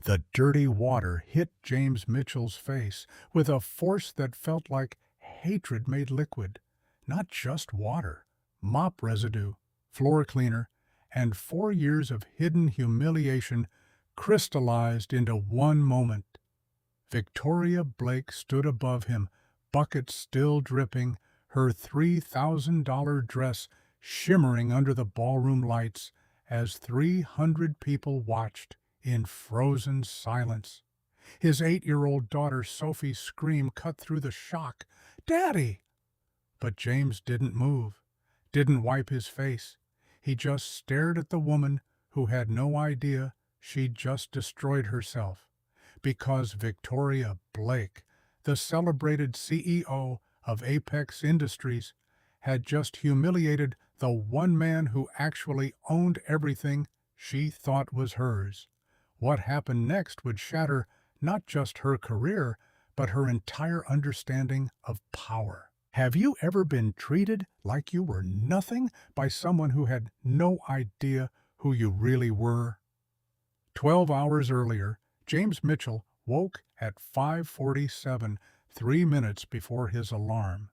The dirty water hit James Mitchell's face with a force that felt like hatred made liquid. Not just water, mop residue, floor cleaner, and 4 years of hidden humiliation crystallized into one moment. Victoria Blake stood above him, bucket still dripping, her $3,000 dress shimmering under the ballroom lights as 300 people watched in frozen silence. His 8-year-old daughter Sophie's scream cut through the shock. "Daddy!" But James didn't move, didn't wipe his face. He just stared at the woman who had no idea she'd just destroyed herself. Because Victoria Blake, the celebrated CEO of Apex Industries, had just humiliated the one man who actually owned everything she thought was hers. What happened next would shatter not just her career, but her entire understanding of power. Have you ever been treated like you were nothing by someone who had no idea who you really were? 12 hours earlier, James Mitchell woke at 5:47, 3 minutes before his alarm.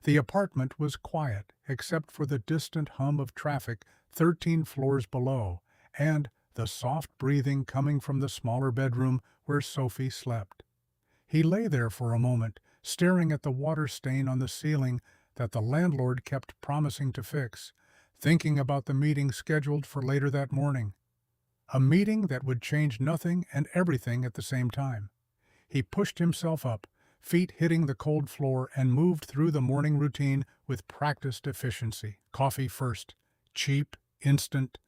The apartment was quiet except for the distant hum of traffic 13 floors below and the soft breathing coming from the smaller bedroom where Sophie slept. He lay there for a moment, staring at the water stain on the ceiling that the landlord kept promising to fix, thinking about the meeting scheduled for later that morning. A meeting that would change nothing and everything at the same time. He pushed himself up, feet hitting the cold floor, and moved through the morning routine with practiced efficiency. Coffee first. Cheap, instant.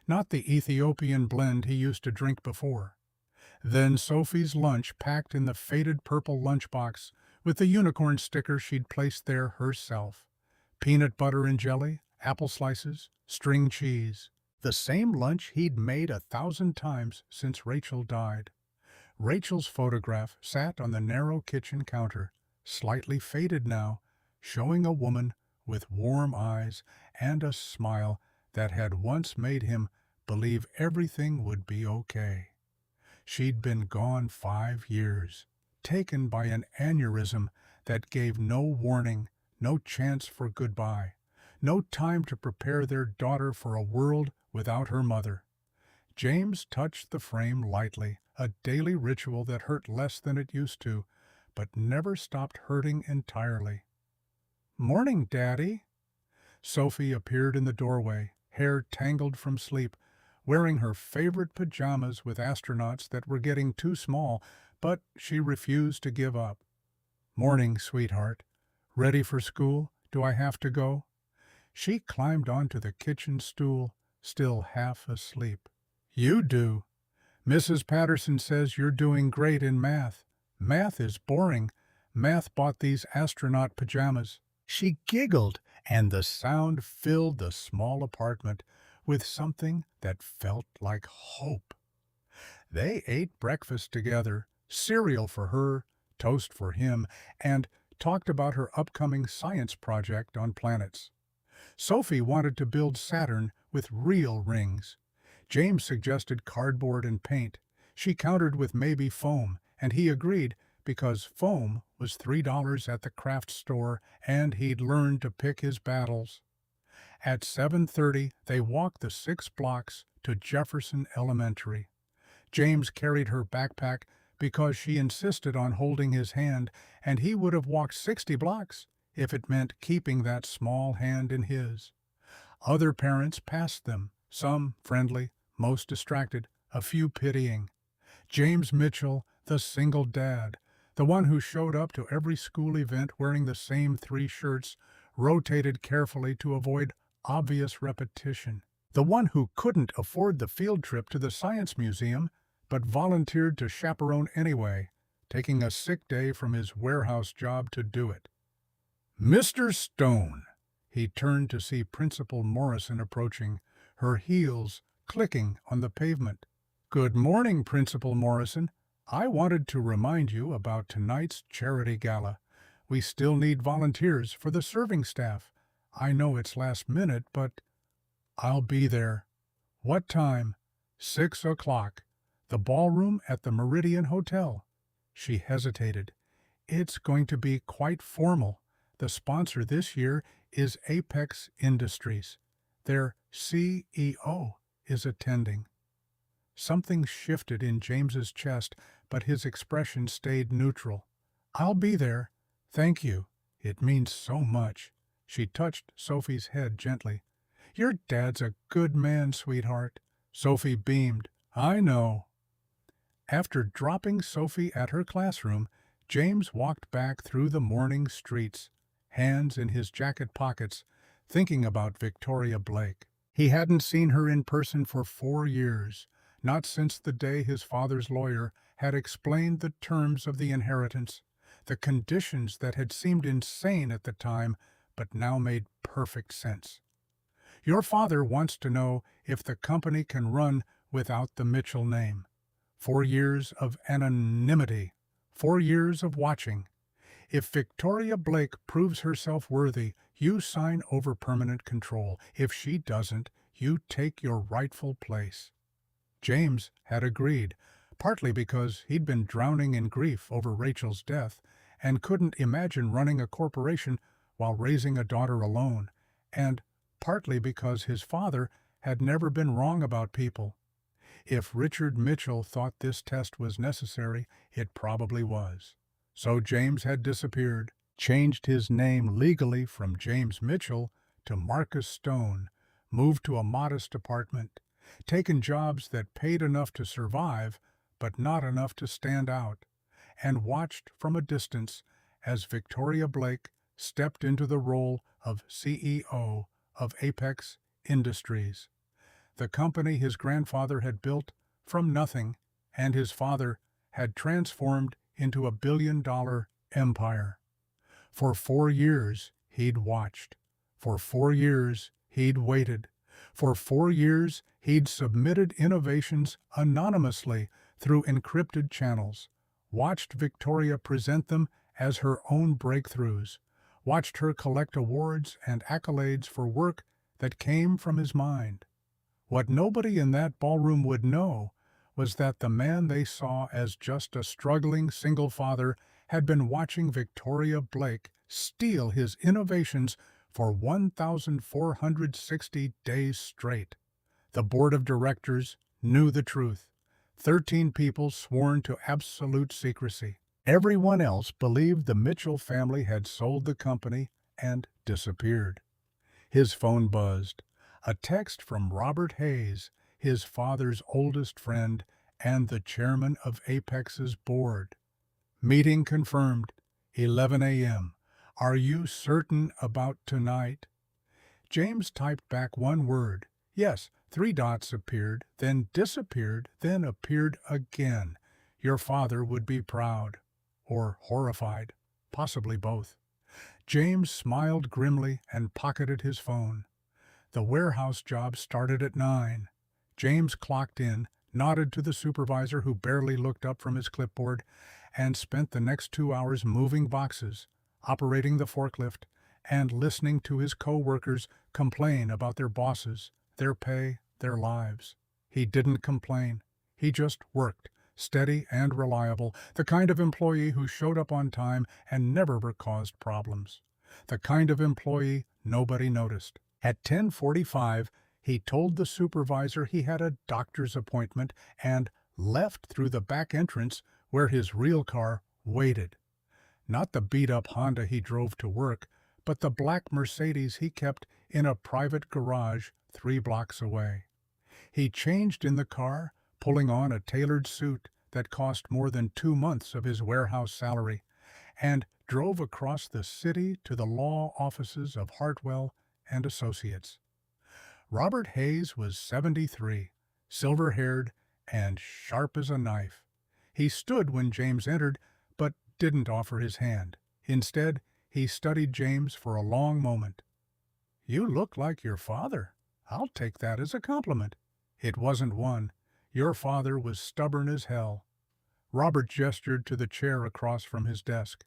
Not the Ethiopian blend he used to drink before. Then Sophie's lunch packed in the faded purple lunchbox with the unicorn sticker she'd placed there herself. Peanut butter and jelly, apple slices, string cheese. The same lunch he'd made 1,000 times since Rachel died. Rachel's photograph sat on the narrow kitchen counter, slightly faded now, showing a woman with warm eyes and a smile that had once made him believe everything would be okay. She'd been gone 5 years, taken by an aneurysm that gave no warning, no chance for goodbye, no time to prepare their daughter for a world without her mother. James touched the frame lightly, a daily ritual that hurt less than it used to, but never stopped hurting entirely. "Morning, Daddy." Sophie appeared in the doorway, hair tangled from sleep, wearing her favorite pajamas with astronauts that were getting too small, but she refused to give up. "Morning, sweetheart. Ready for school? Do I have to go?" She climbed onto the kitchen stool, still half asleep. "You do. Mrs. Patterson says you're doing great in math. Math is boring. Math bought these astronaut pajamas." She giggled, and the sound filled the small apartment with something that felt like hope. They ate breakfast together, cereal for her, toast for him, and talked about her upcoming science project on planets. Sophie wanted to build Saturn with real rings. James suggested cardboard and paint. She countered with maybe foam, and he agreed because foam was $3 at the craft store and he'd learned to pick his battles. At 7:30, they walked the 6 blocks to Jefferson Elementary. James carried her backpack because she insisted on holding his hand, and he would have walked 60 blocks if it meant keeping that small hand in his. Other parents passed them, some friendly, most distracted, a few pitying. James Mitchell, the single dad, the one who showed up to every school event wearing the same 3 shirts, rotated carefully to avoid obvious repetition. The one who couldn't afford the field trip to the Science Museum, but volunteered to chaperone anyway, taking a sick day from his warehouse job to do it. "Mr. Stone." He turned to see Principal Morrison approaching, her heels clicking on the pavement. "Good morning, Principal Morrison. I wanted to remind you about tonight's charity gala. We still need volunteers for the serving staff. I know it's last minute, but..." "I'll be there." "What time?" 6 o'clock. The ballroom at the Meridian Hotel. She hesitated. It's going to be quite formal. The sponsor this year is Apex Industries. Their CEO is attending. Something shifted in James's chest, but his expression stayed neutral. I'll be there. Thank you. It means so much. She touched Sophie's head gently. Your dad's a good man, sweetheart. Sophie beamed. I know. After dropping Sophie at her classroom, James walked back through the morning streets, hands in his jacket pockets, thinking about Victoria Blake. He hadn't seen her in person for 4 years, not since the day his father's lawyer had explained the terms of the inheritance, the conditions that had seemed insane at the time but now made perfect sense. Your father wants to know if the company can run without the Mitchell name. 4 years of anonymity, 4 years of watching. If Victoria Blake proves herself worthy, you sign over permanent control. If she doesn't, you take your rightful place. James had agreed, partly because he'd been drowning in grief over Rachel's death and couldn't imagine running a corporation while raising a daughter alone, and partly because his father had never been wrong about people. If Richard Mitchell thought this test was necessary, it probably was. So James had disappeared, changed his name legally from James Mitchell to Marcus Stone, moved to a modest apartment, taken jobs that paid enough to survive but not enough to stand out, and watched from a distance as Victoria Blake stepped into the role of CEO of Apex Industries, the company his grandfather had built from nothing and his father had transformed into a billion-dollar empire. For 4 years he'd watched. For 4 years he'd waited. For 4 years he'd submitted innovations anonymously through encrypted channels, watched Victoria present them as her own breakthroughs, watched her collect awards and accolades for work that came from his mind. What nobody in that ballroom would know was that the man they saw as just a struggling single father had been watching Victoria Blake steal his innovations for 1,460 days straight. The board of directors knew the truth. 13 people sworn to absolute secrecy. Everyone else believed the Mitchell family had sold the company and disappeared. His phone buzzed. A text from Robert Hayes, his father's oldest friend and the chairman of Apex's board. Meeting confirmed, 11 a.m. Are you certain about tonight? James typed back one word. Yes, 3 dots appeared, then disappeared, then appeared again. Your father would be proud. Or horrified. Possibly both. James smiled grimly and pocketed his phone. The warehouse job started at 9. James clocked in, nodded to the supervisor who barely looked up from his clipboard, and spent the next 2 hours moving boxes, operating the forklift, and listening to his co-workers complain about their bosses, their pay, their lives. He didn't complain. He just worked, steady and reliable, the kind of employee who showed up on time and never caused problems. The kind of employee nobody noticed. At 10:45, he told the supervisor he had a doctor's appointment and left through the back entrance where his real car waited. Not the beat-up Honda he drove to work, but the black Mercedes he kept in a private garage 3 blocks away. He changed in the car, pulling on a tailored suit that cost more than 2 months of his warehouse salary, and drove across the city to the law offices of Hartwell and Associates. Robert Hayes was 73, silver-haired, and sharp as a knife. He stood when James entered, but didn't offer his hand. Instead, he studied James for a long moment. You look like your father. I'll take that as a compliment. It wasn't one. Your father was stubborn as hell. Robert gestured to the chair across from his desk.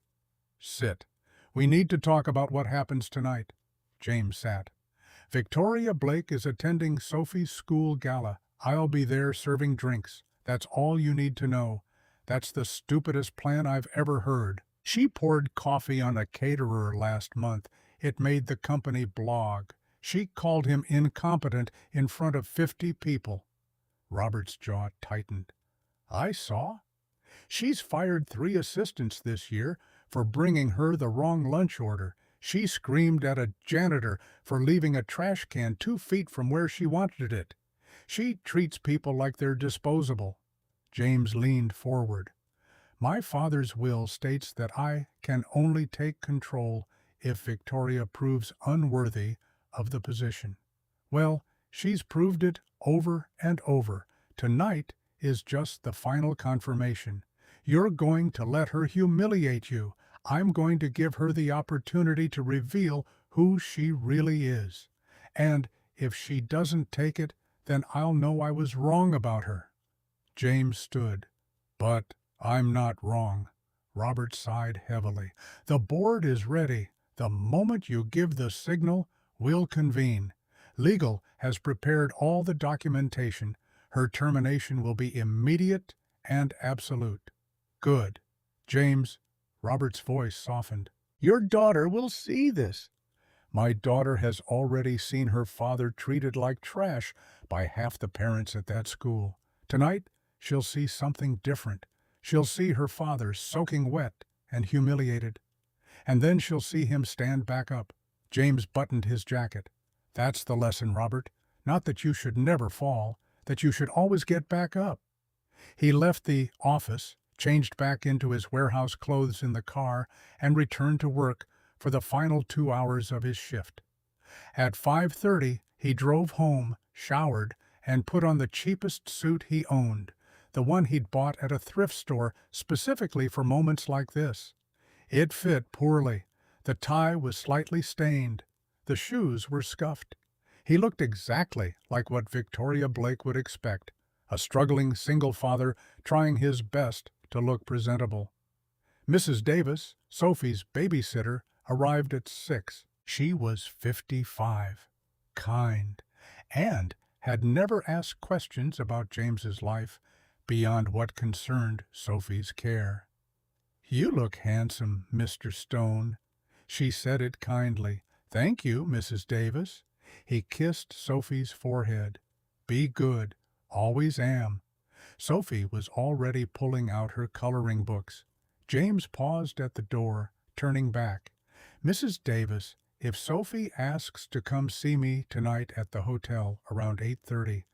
Sit. We need to talk about what happens tonight. James sat. Victoria Blake is attending Sophie's school gala. I'll be there serving drinks. That's all you need to know. That's the stupidest plan I've ever heard. She poured coffee on a caterer last month. It made the company blog. She called him incompetent in front of 50 people. Robert's jaw tightened. I saw. She's fired 3 assistants this year for bringing her the wrong lunch order. She screamed at a janitor for leaving a trash can 2 feet from where she wanted it. She treats people like they're disposable. James leaned forward. My father's will states that I can only take control if Victoria proves unworthy of the position. Well, she's proved it over and over. Tonight is just the final confirmation. You're going to let her humiliate you. I'm going to give her the opportunity to reveal who she really is. And if she doesn't take it, then I'll know I was wrong about her. James stood. But I'm not wrong. Robert sighed heavily. The board is ready. The moment you give the signal, we'll convene. Legal has prepared all the documentation. Her termination will be immediate and absolute. Good. James, Robert's voice softened. Your daughter will see this. My daughter has already seen her father treated like trash by half the parents at that school. Tonight, she'll see something different. She'll see her father soaking wet and humiliated. And then she'll see him stand back up. James buttoned his jacket. That's the lesson, Robert. Not that you should never fall, that you should always get back up. He left the office, changed back into his warehouse clothes in the car, and returned to work for the final 2 hours of his shift. At 5:30, he drove home, showered, and put on the cheapest suit he owned, the one he'd bought at a thrift store specifically for moments like this. It fit poorly. The tie was slightly stained. The shoes were scuffed. He looked exactly like what Victoria Blake would expect, a struggling single father trying his best to look presentable. Mrs. Davis, Sophie's babysitter, arrived at 6. She was 55, kind, and had never asked questions about James's life beyond what concerned Sophie's care. You look handsome, Mr. Stone. She said it kindly. Thank you, Mrs. Davis. He kissed Sophie's forehead. Be good. Always am. Sophie was already pulling out her coloring books. James paused at the door, turning back. Mrs. Davis, if Sophie asks to come see me tonight at the hotel around 8:30,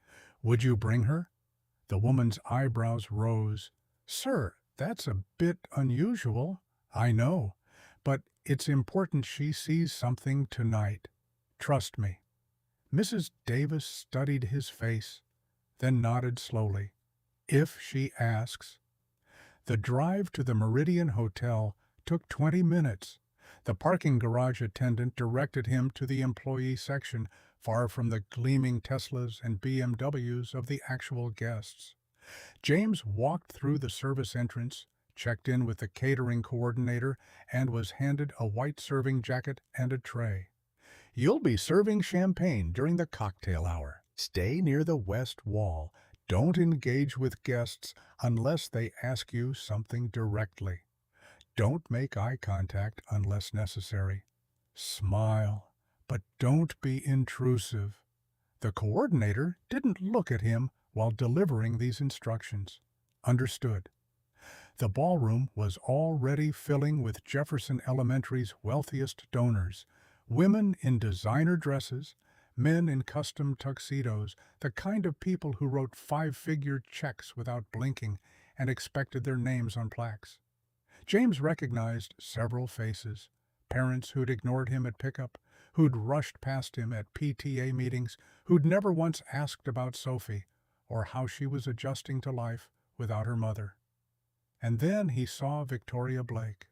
would you bring her? The woman's eyebrows rose. Sir, that's a bit unusual. I know, but it's important she sees something tonight. Trust me. Mrs. Davis studied his face, then nodded slowly. If she asks. The drive to the Meridian Hotel took 20 minutes. The parking garage attendant directed him to the employee section, far from the gleaming Teslas and BMWs of the actual guests. James walked through the service entrance, checked in with the catering coordinator, and was handed a white serving jacket and a tray. You'll be serving champagne during the cocktail hour. Stay near the west wall. Don't engage with guests unless they ask you something directly. Don't make eye contact unless necessary. Smile, but don't be intrusive. The coordinator didn't look at him while delivering these instructions. Understood. The ballroom was already filling with Jefferson Elementary's wealthiest donors, women in designer dresses, men in custom tuxedos, the kind of people who wrote 5-figure checks without blinking and expected their names on plaques. James recognized several faces, parents who'd ignored him at pickup, who'd rushed past him at PTA meetings, who'd never once asked about Sophie or how she was adjusting to life without her mother. And then he saw Victoria Blake.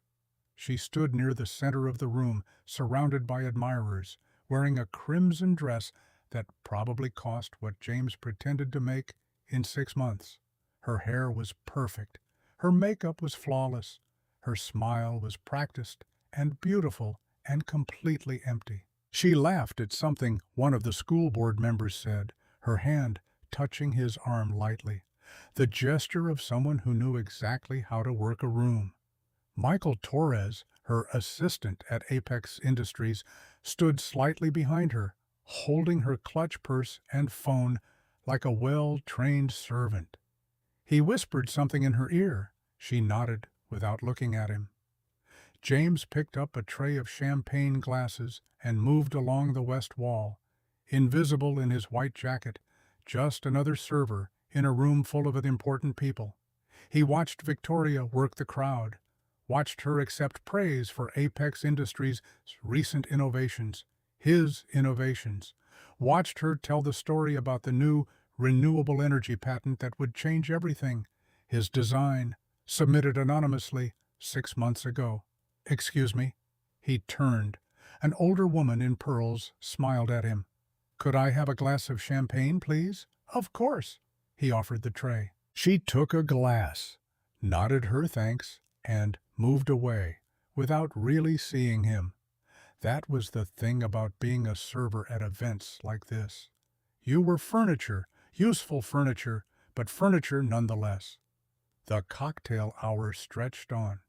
She stood near the center of the room, surrounded by admirers, wearing a crimson dress that probably cost what James pretended to make in 6 months. Her hair was perfect. Her makeup was flawless. Her smile was practiced and beautiful and completely empty. She laughed at something one of the school board members said, her hand touching his arm lightly. the gesture of someone who knew exactly how to work a room. Michael Torres, her assistant at Apex Industries, stood slightly behind her, holding her clutch purse and phone like a well-trained servant. He whispered something in her ear. She nodded without looking at him. James picked up a tray of champagne glasses and moved along the west wall, invisible in his white jacket, just another server in a room full of important people. He watched Victoria work the crowd, watched her accept praise for Apex Industries' recent innovations, his innovations, watched her tell the story about the new renewable energy patent that would change everything, his design, submitted anonymously 6 months ago. "Excuse me." He turned. An older woman in pearls smiled at him. "Could I have a glass of champagne, please?" "Of course." He offered the tray. She took a glass, nodded her thanks, and moved away, without really seeing him. That was the thing about being a server at events like this. You were furniture, useful furniture, but furniture nonetheless. The cocktail hour stretched on.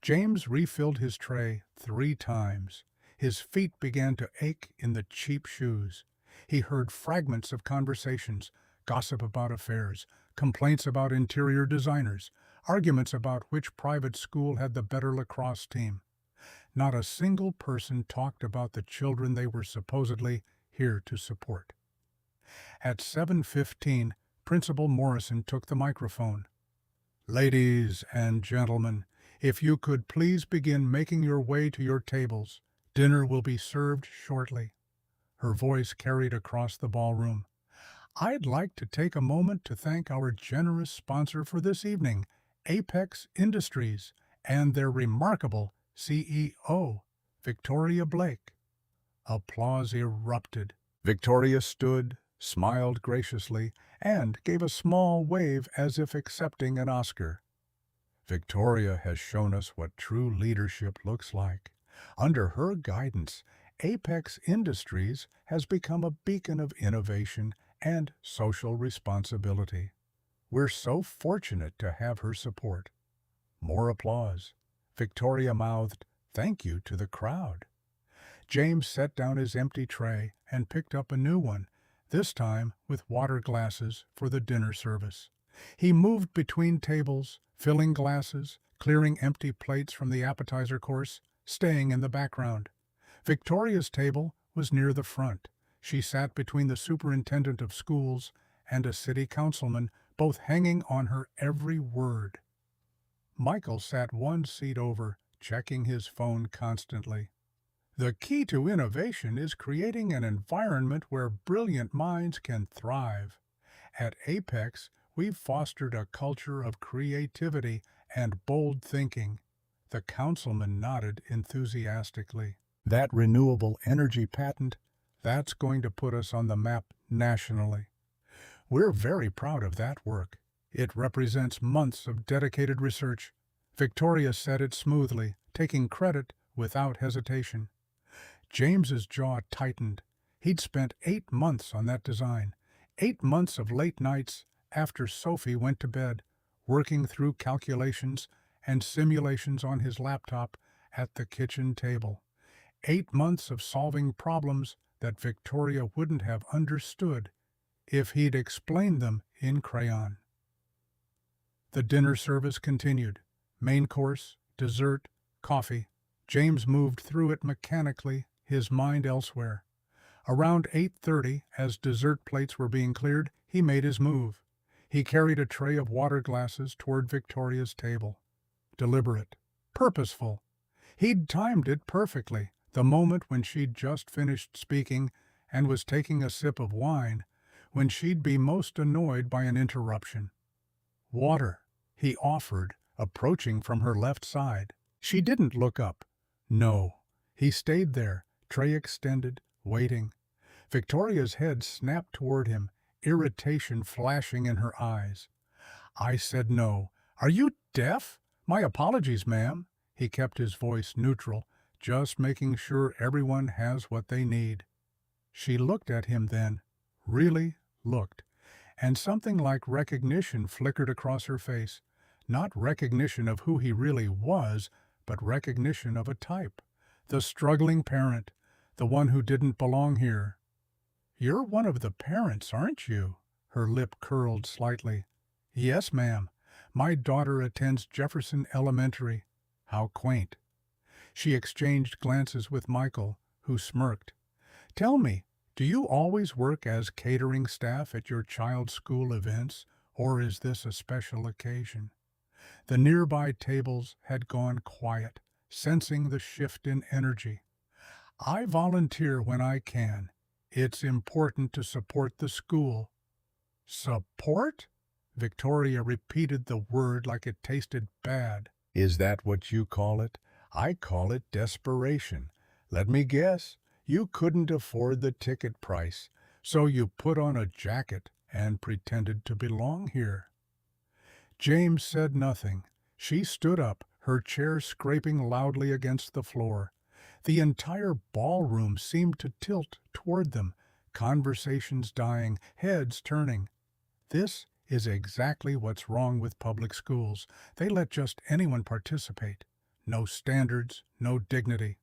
James refilled his tray 3 times. His feet began to ache in the cheap shoes. He heard fragments of conversations, gossip about affairs, complaints about interior designers, arguments about which private school had the better lacrosse team. Not a single person talked about the children they were supposedly here to support. At 7:15, Principal Morrison took the microphone. "Ladies and gentlemen, if you could please begin making your way to your tables. Dinner will be served shortly." Her voice carried across the ballroom. "I'd like to take a moment to thank our generous sponsor for this evening, Apex Industries, and their remarkable CEO, Victoria Blake." Applause erupted. Victoria stood, smiled graciously, and gave a small wave as if accepting an Oscar. "Victoria has shown us what true leadership looks like. Under her guidance, Apex Industries has become a beacon of innovation and social responsibility. We're so fortunate to have her support." More applause. Victoria mouthed, "Thank you," to the crowd. James set down his empty tray and picked up a new one, this time with water glasses for the dinner service. He moved between tables, filling glasses, clearing empty plates from the appetizer course, staying in the background. Victoria's table was near the front. She sat between the superintendent of schools and a city councilman, both hanging on her every word. Michael sat one seat over, checking his phone constantly. "The key to innovation is creating an environment where brilliant minds can thrive. At Apex, we've fostered a culture of creativity and bold thinking." The councilman nodded enthusiastically. "That renewable energy patent, that's going to put us on the map nationally. We're very proud of that work. It represents months of dedicated research." Victoria said it smoothly, taking credit without hesitation. James's jaw tightened. He'd spent 8 months on that design, 8 months of late nights after Sophie went to bed, working through calculations and simulations on his laptop at the kitchen table. 8 months of solving problems that Victoria wouldn't have understood if he'd explained them in crayon. The dinner service continued. Main course, dessert, coffee. James moved through it mechanically, his mind elsewhere. Around 8:30, as dessert plates were being cleared, he made his move. He carried a tray of water glasses toward Victoria's table. Deliberate, purposeful. He'd timed it perfectly, the moment when she'd just finished speaking and was taking a sip of wine, when she'd be most annoyed by an interruption. "Water," he offered, approaching from her left side. She didn't look up. No. He stayed there, tray extended, waiting. Victoria's head snapped toward him, irritation flashing in her eyes. "I said no. Are you deaf? My apologies, ma'am." He kept his voice neutral, just making sure everyone has what they need. She looked at him then, really looked, and something like recognition flickered across her face. Not recognition of who he really was, but recognition of a type. The struggling parent, the one who didn't belong here. "You're one of the parents, aren't you?" Her lip curled slightly. "Yes, ma'am. My daughter attends Jefferson Elementary." How quaint. She exchanged glances with Michael, who smirked. "Tell me, do you always work as catering staff at your child's school events, or is this a special occasion?" The nearby tables had gone quiet, sensing the shift in energy. "I volunteer when I can. It's important to support the school." "Support?" Victoria repeated the word like it tasted bad. "Is that what you call it? I call it desperation. Let me guess, you couldn't afford the ticket price, so you put on a jacket and pretended to belong here." James said nothing. She stood up, her chair scraping loudly against the floor. The entire ballroom seemed to tilt toward them, conversations dying, heads turning. This is exactly what's wrong with public schools. They let just anyone participate. No standards, no dignity.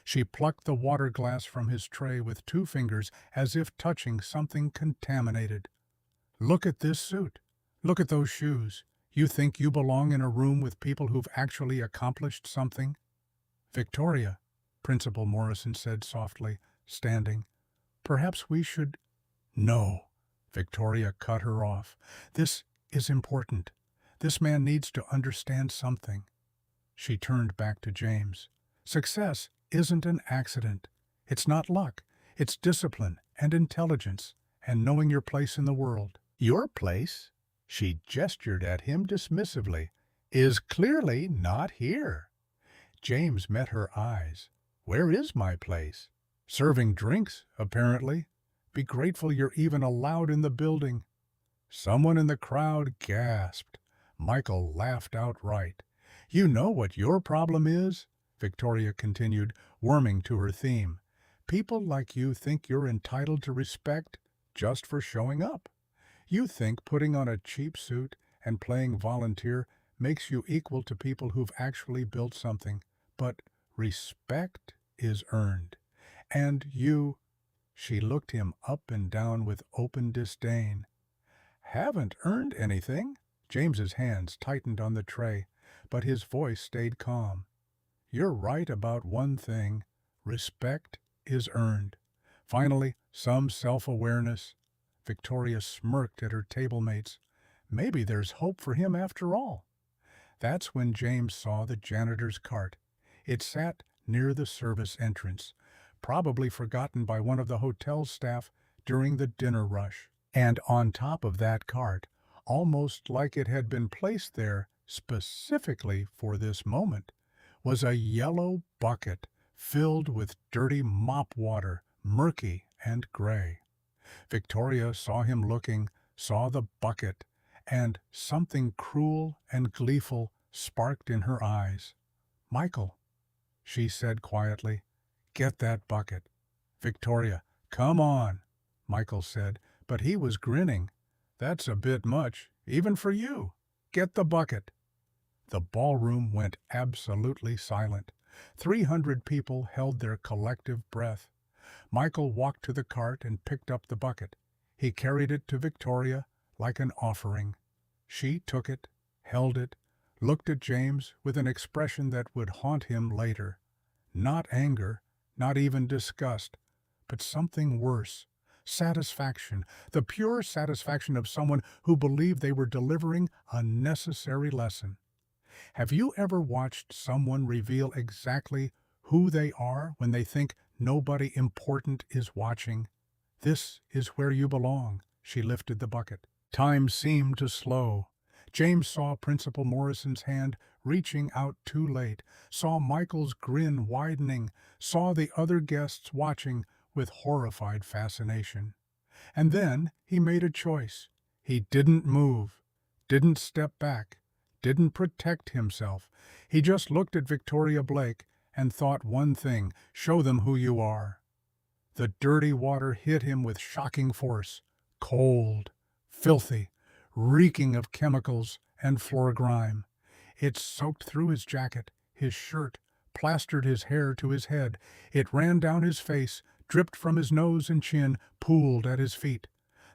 She plucked the water glass from his tray with 2 fingers as if touching something contaminated. "Look at this suit. Look at those shoes. You think you belong in a room with people who've actually accomplished something?" "Victoria," Principal Morrison said softly, standing, "perhaps we should—" "No," Victoria cut her off. "This is important. This man needs to understand something." She turned back to James. "Success isn't an accident. It's not luck. It's discipline and intelligence and knowing your place in the world." "Your place," she gestured at him dismissively, "is clearly not here." James met her eyes. "Where is my place?" "Serving drinks, apparently. Be grateful you're even allowed in the building." Someone in the crowd gasped. Michael laughed outright. "You know what your problem is?" Victoria continued, warming to her theme. "People like you think you're entitled to respect just for showing up. You think putting on a cheap suit and playing volunteer makes you equal to people who've actually built something. But respect is earned. And you—" She looked him up and down with open disdain. "Haven't earned anything." James's hands tightened on the tray, but his voice stayed calm. "You're right about one thing. Respect is earned. Finally, some self-awareness." Victoria smirked at her table-mates. Maybe there's hope for him after all. That's when James saw the janitor's cart. It sat near the service entrance, probably forgotten by one of the hotel staff during the dinner rush. And on top of that cart, almost like it had been placed there specifically for this moment, was a yellow bucket filled with dirty mop water, murky and gray. Victoria saw him looking, saw the bucket, and something cruel and gleeful sparked in her eyes. "Michael," she said quietly, "get that bucket." "Victoria, come on," Michael said, but he was grinning. "That's a bit much, even for you. Get the bucket." The ballroom went absolutely silent. 300 people held their collective breath. Michael walked to the cart and picked up the bucket. He carried it to Victoria like an offering. She took it, held it, looked at James with an expression that would haunt him later. Not anger, not even disgust, but something worse. Satisfaction, the pure satisfaction of someone who believed they were delivering a necessary lesson. Have you ever watched someone reveal exactly who they are when they think nobody important is watching? "This is where you belong." She lifted the bucket. Time seemed to slow. James saw Principal Morrison's hand reaching out too late, saw Michael's grin widening, saw the other guests watching with horrified fascination. And then he made a choice. He didn't move, didn't step back, didn't protect himself. He just looked at Victoria Blake and thought one thing: show them who you are. The dirty water hit him with shocking force. Cold, filthy, reeking of chemicals and floor grime. It soaked through his jacket, his shirt, plastered his hair to his head. It ran down his face, dripped from his nose and chin, pooled at his feet.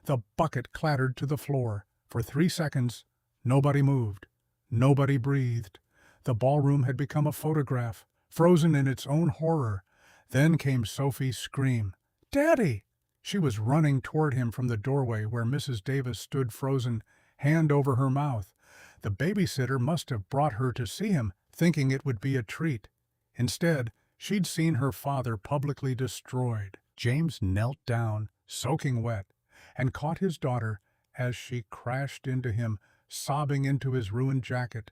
The bucket clattered to the floor. For 3 seconds, nobody moved. Nobody breathed. The ballroom had become a photograph, frozen in its own horror. Then came Sophie's scream. "Daddy!" She was running toward him from the doorway where Mrs. Davis stood frozen, hand over her mouth. The babysitter must have brought her to see him, thinking it would be a treat. Instead, she'd seen her father publicly destroyed. James knelt down, soaking wet, and caught his daughter as she crashed into him, sobbing into his ruined jacket.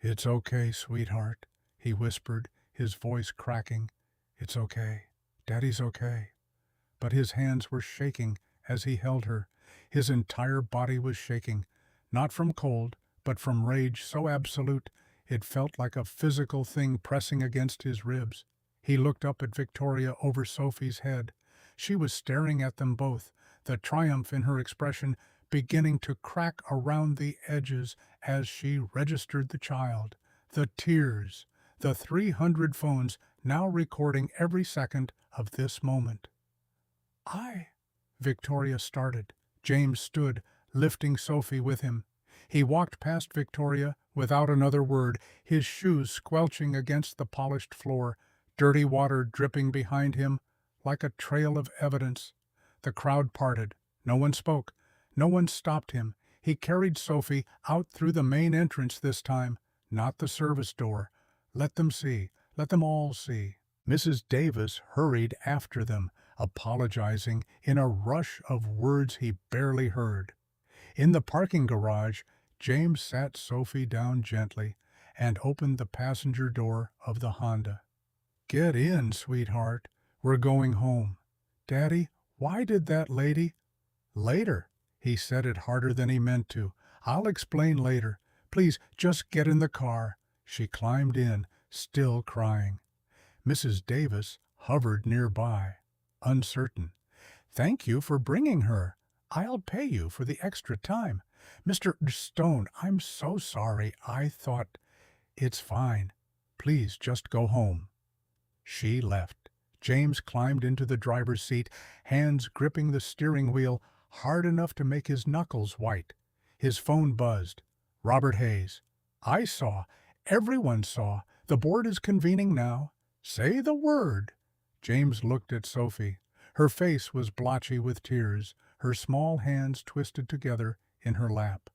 "It's okay, sweetheart," he whispered, his voice cracking. "It's okay. Daddy's okay." But his hands were shaking as he held her. His entire body was shaking, not from cold, but from rage so absolute it felt like a physical thing pressing against his ribs. He looked up at Victoria over Sophie's head. She was staring at them both, the triumph in her expression beginning to crack around the edges as she registered the child. The tears, the 300 phones now recording every second of this moment. Victoria started. James stood, lifting Sophie with him. He walked past Victoria without another word, his shoes squelching against the polished floor, dirty water dripping behind him like a trail of evidence. The crowd parted. No one spoke. No one stopped him. He carried Sophie out through the main entrance this time, not the service door. Let them see. Let them all see. Mrs. Davis hurried after them, apologizing in a rush of words he barely heard. In the parking garage, James sat Sophie down gently and opened the passenger door of the Honda. "Get in, sweetheart. We're going home." "Daddy, why did that lady—" "Later." He said it harder than he meant to. "I'll explain later. Please, just get in the car." She climbed in, still crying. Mrs. Davis hovered nearby, uncertain. "Thank you for bringing her. I'll pay you for the extra time. Mr. Stone, I'm so sorry. I thought—" "It's fine. Please just go home." She left. James climbed into the driver's seat, hands gripping the steering wheel hard enough to make his knuckles white. His phone buzzed. "Robert Hayes." "I saw. Everyone saw. The board is convening now." "Say the word." James looked at Sophie. Her face was blotchy with tears, her small hands twisted together in her lap.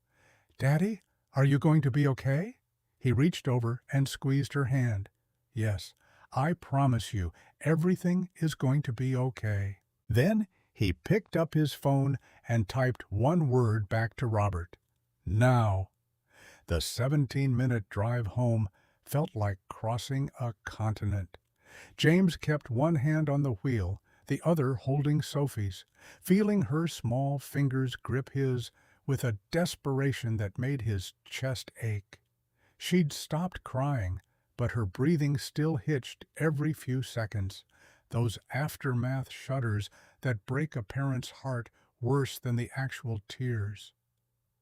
"Daddy, are you going to be okay?" He reached over and squeezed her hand. "Yes, I promise you, everything is going to be okay." Then he picked up his phone and typed one word back to Robert. "Now." The 17-minute drive home felt like crossing a continent. James kept one hand on the wheel, the other holding Sophie's, feeling her small fingers grip his with a desperation that made his chest ache. She'd stopped crying, but her breathing still hitched every few seconds, those aftermath shudders that break a parent's heart worse than the actual tears.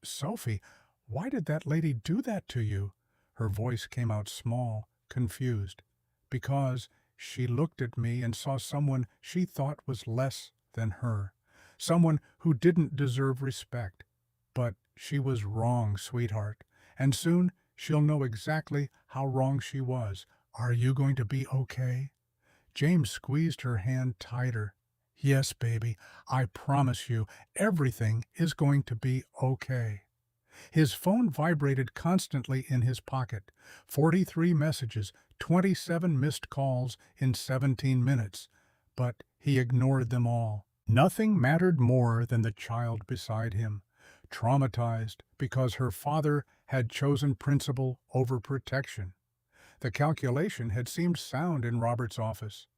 "Sophie, why did that lady do that to you?" Her voice came out small, confused. "Because she looked at me and saw someone she thought was less than her, someone who didn't deserve respect. But she was wrong, sweetheart, and soon she'll know exactly how wrong she was. Are you going to be okay?" James squeezed her hand tighter. "Yes, baby, I promise you, everything is going to be okay." His phone vibrated constantly in his pocket. 43 messages, 27 missed calls in 17 minutes. But he ignored them all. Nothing mattered more than the child beside him, traumatized because her father had chosen principle over protection. The calculation had seemed sound in Robert's office.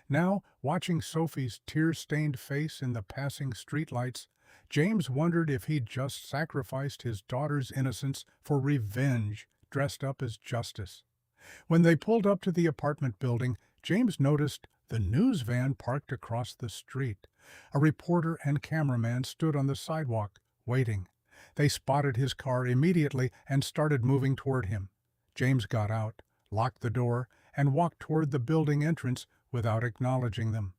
Now, watching Sophie's tear-stained face in the passing streetlights, James wondered if he'd just sacrificed his daughter's innocence for revenge dressed up as justice. When they pulled up to the apartment building, James noticed the news van parked across the street. A reporter and cameraman stood on the sidewalk, waiting. They spotted his car immediately and started moving toward him. James got out, locked the door, and walked toward the building entrance without acknowledging them.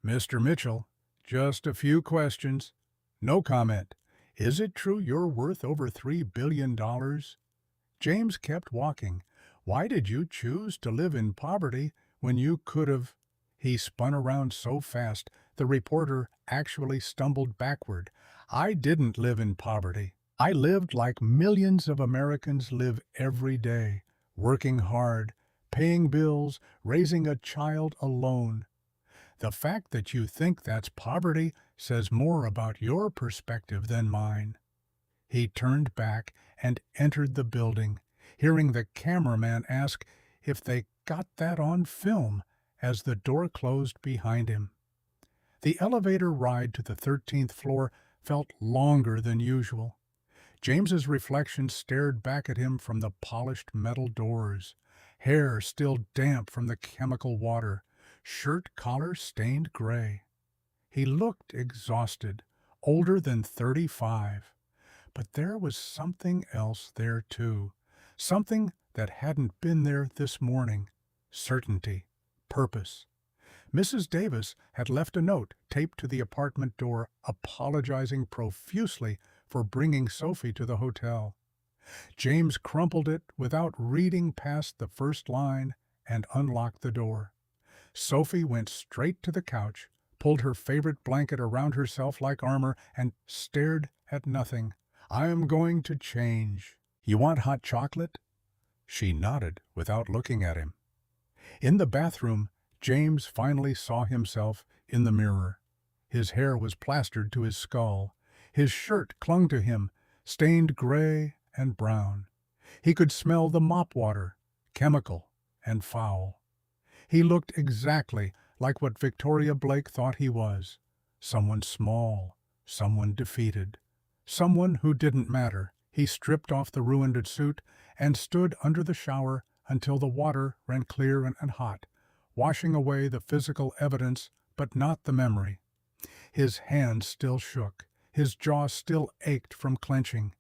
"Mr. Mitchell, just a few questions." "No comment." "Is it true you're worth over $3 billion?" James kept walking. "Why did you choose to live in poverty when you could have—" He spun around so fast the reporter actually stumbled backward. "I didn't live in poverty. I lived like millions of Americans live every day, working hard, paying bills, raising a child alone. The fact that you think that's poverty says more about your perspective than mine." He turned back and entered the building, hearing the cameraman ask if they got that on film as the door closed behind him. The elevator ride to the 13th floor felt longer than usual. James's reflection stared back at him from the polished metal doors, hair still damp from the chemical water, shirt collar stained gray. He looked exhausted, older than 35. But there was something else there too, something that hadn't been there this morning: certainty, purpose. Mrs. Davis had left a note taped to the apartment door apologizing profusely for bringing Sophie to the hotel. James crumpled it without reading past the first line and unlocked the door. Sophie went straight to the couch, pulled her favorite blanket around herself like armor, and stared at nothing. "I am going to change. You want hot chocolate?" She nodded without looking at him. In the bathroom, James finally saw himself in the mirror. His hair was plastered to his skull. His shirt clung to him, stained gray and brown. He could smell the mop water, chemical and foul. He looked exactly like what Victoria Blake thought he was: someone small, someone defeated, someone who didn't matter. He stripped off the ruined suit and stood under the shower until the water ran clear and hot, washing away the physical evidence but not the memory. His hands still shook. His jaw still ached from clenching.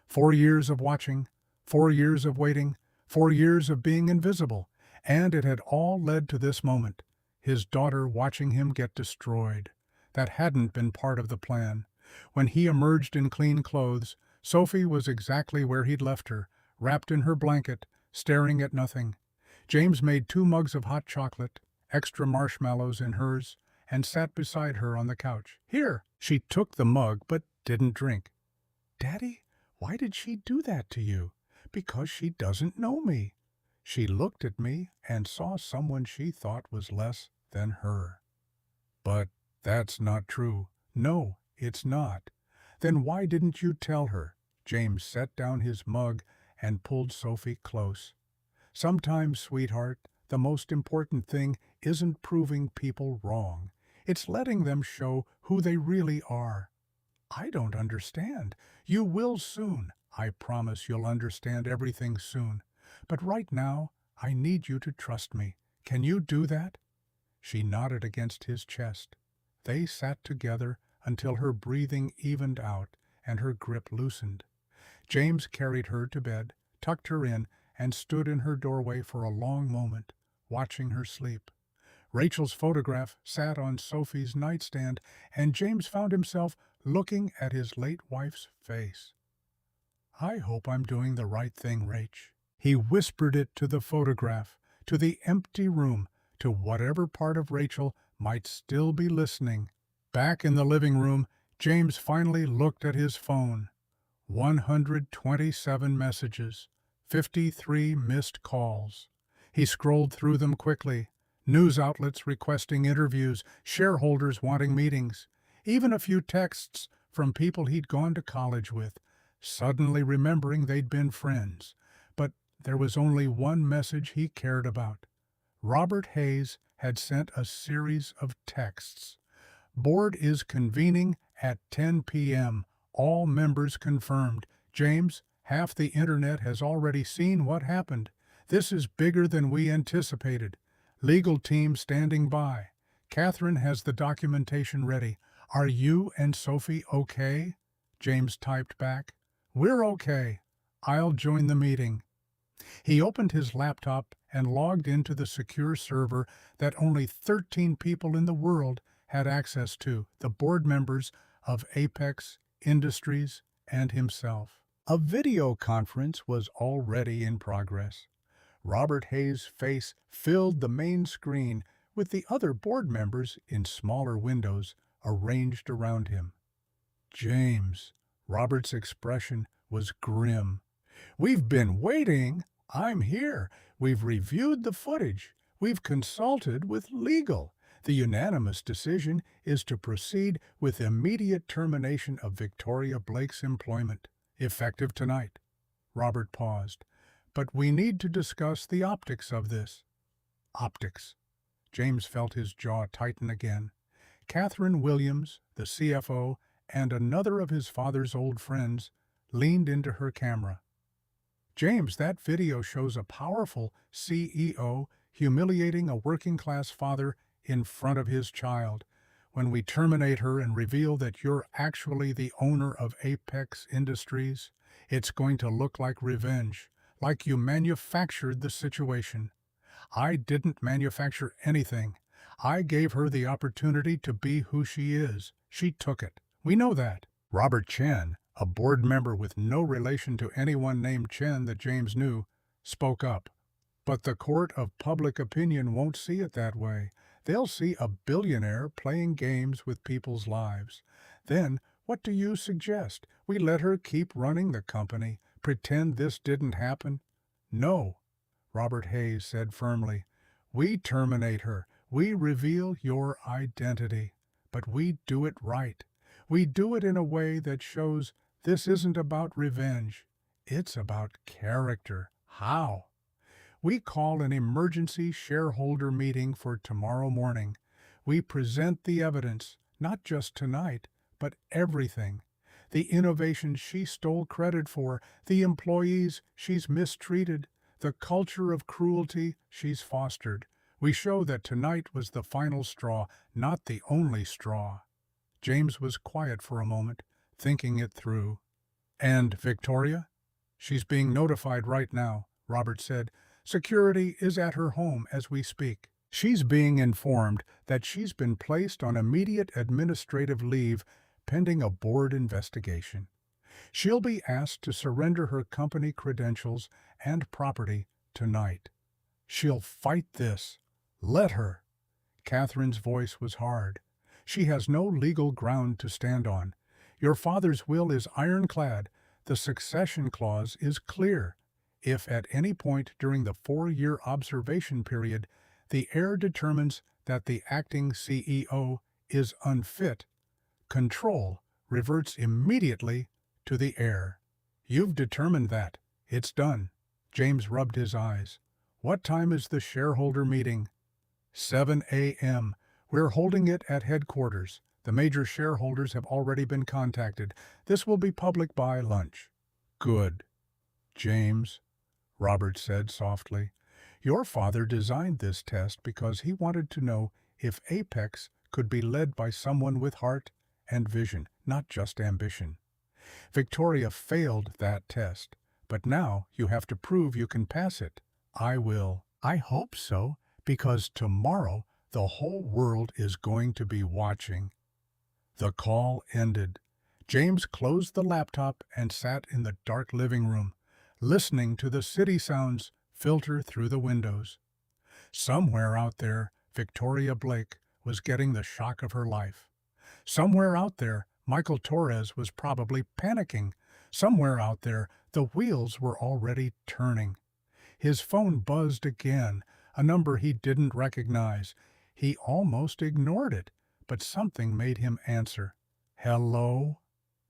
4 years of watching, 4 years of waiting, 4 years of being invisible, and it had all led to this moment: his daughter watching him get destroyed. That hadn't been part of the plan. When he emerged in clean clothes, Sophie was exactly where he'd left her, wrapped in her blanket, staring at nothing. James made 2 mugs of hot chocolate, extra marshmallows in hers, and sat beside her on the couch. "Here." She took the mug but didn't drink. "Daddy, why did she do that to you?" "Because she doesn't know me." She looked at me and saw someone she thought was less than her. "But that's not true." "No, it's not." "Then why didn't you tell her?" James set down his mug and pulled Sophie close. "Sometimes, sweetheart, the most important thing isn't proving people wrong. It's letting them show who they really are." "I don't understand." "You will soon. I promise you'll understand everything soon. But right now, I need you to trust me. Can you do that?" She nodded against his chest. They sat together until her breathing evened out and her grip loosened. James carried her to bed, tucked her in, and stood in her doorway for a long moment, watching her sleep. Rachel's photograph sat on Sophie's nightstand, and James found himself looking at his late wife's face. "I hope I'm doing the right thing, Rach." He whispered it to the photograph, to the empty room, to whatever part of Rachel might still be listening. Back in the living room, James finally looked at his phone. 127 messages, 53 missed calls. He scrolled through them quickly. News outlets requesting interviews, shareholders wanting meetings, even a few texts from people he'd gone to college with, suddenly remembering they'd been friends. But there was only one message he cared about. Robert Hayes had sent a series of texts. "Board is convening at 10 p.m. All members confirmed. James, half the internet has already seen what happened. This is bigger than we anticipated. Legal team standing by. Catherine has the documentation ready. Are you and Sophie okay?" James typed back. "We're okay. I'll join the meeting." He opened his laptop and logged into the secure server that only 13 people in the world had access to, the board members of Apex Industries and himself. A video conference was already in progress. Robert Hayes' face filled the main screen with the other board members in smaller windows arranged around him. "James," Robert's expression was grim. "We've been waiting. I'm here. We've reviewed the footage. We've consulted with legal. The unanimous decision is to proceed with immediate termination of Victoria Blake's employment, effective tonight." Robert paused. "But we need to discuss the optics of this." Optics. James felt his jaw tighten again. Catherine Williams, the CFO, and another of his father's old friends leaned into her camera. "James, that video shows a powerful CEO humiliating a working-class father in front of his child. When we terminate her and reveal that you're actually the owner of Apex Industries, it's going to look like revenge, like you manufactured the situation." "I didn't manufacture anything. I gave her the opportunity to be who she is. She took it. We know that." Robert Chen, a board member with no relation to anyone named Chen that James knew, spoke up. "But the court of public opinion won't see it that way. They'll see a billionaire playing games with people's lives. Then, what do you suggest? We let her keep running the company, pretend this didn't happen?" "No," Robert Hayes said firmly. "We terminate her. We reveal your identity. But we do it right. We do it in a way that shows this isn't about revenge. It's about character." "How?" "We call an emergency shareholder meeting for tomorrow morning. We present the evidence, not just tonight, but everything. The innovations she stole credit for, the employees she's mistreated, the culture of cruelty she's fostered. We show that tonight was the final straw, not the only straw." James was quiet for a moment, thinking it through. "And Victoria?" "She's being notified right now," Robert said. "Security is at her home as we speak. She's being informed that she's been placed on immediate administrative leave pending a board investigation. She'll be asked to surrender her company credentials and property tonight. She'll fight this. Let her." Catherine's voice was hard. "She has no legal ground to stand on. Your father's will is ironclad. The succession clause is clear. If at any point during the 4-year observation period the heir determines that the acting CEO is unfit, control reverts immediately to the heir. You've determined that. It's done." James rubbed his eyes. "What time is the shareholder meeting?" 7 a.m. We're holding it at headquarters. The major shareholders have already been contacted. This will be public by lunch." "Good." "James," Robert said softly, "your father designed this test because he wanted to know if Apex could be led by someone with heart and vision, not just ambition. Victoria failed that test, but now you have to prove you can pass it." "I will." "I hope so, because tomorrow the whole world is going to be watching." The call ended. James closed the laptop and sat in the dark living room, listening to the city sounds filter through the windows. Somewhere out there, Victoria Blake was getting the shock of her life. Somewhere out there, Michael Torres was probably panicking. Somewhere out there, the wheels were already turning. His phone buzzed again, a number he didn't recognize. He almost ignored it, but something made him answer. "Hello?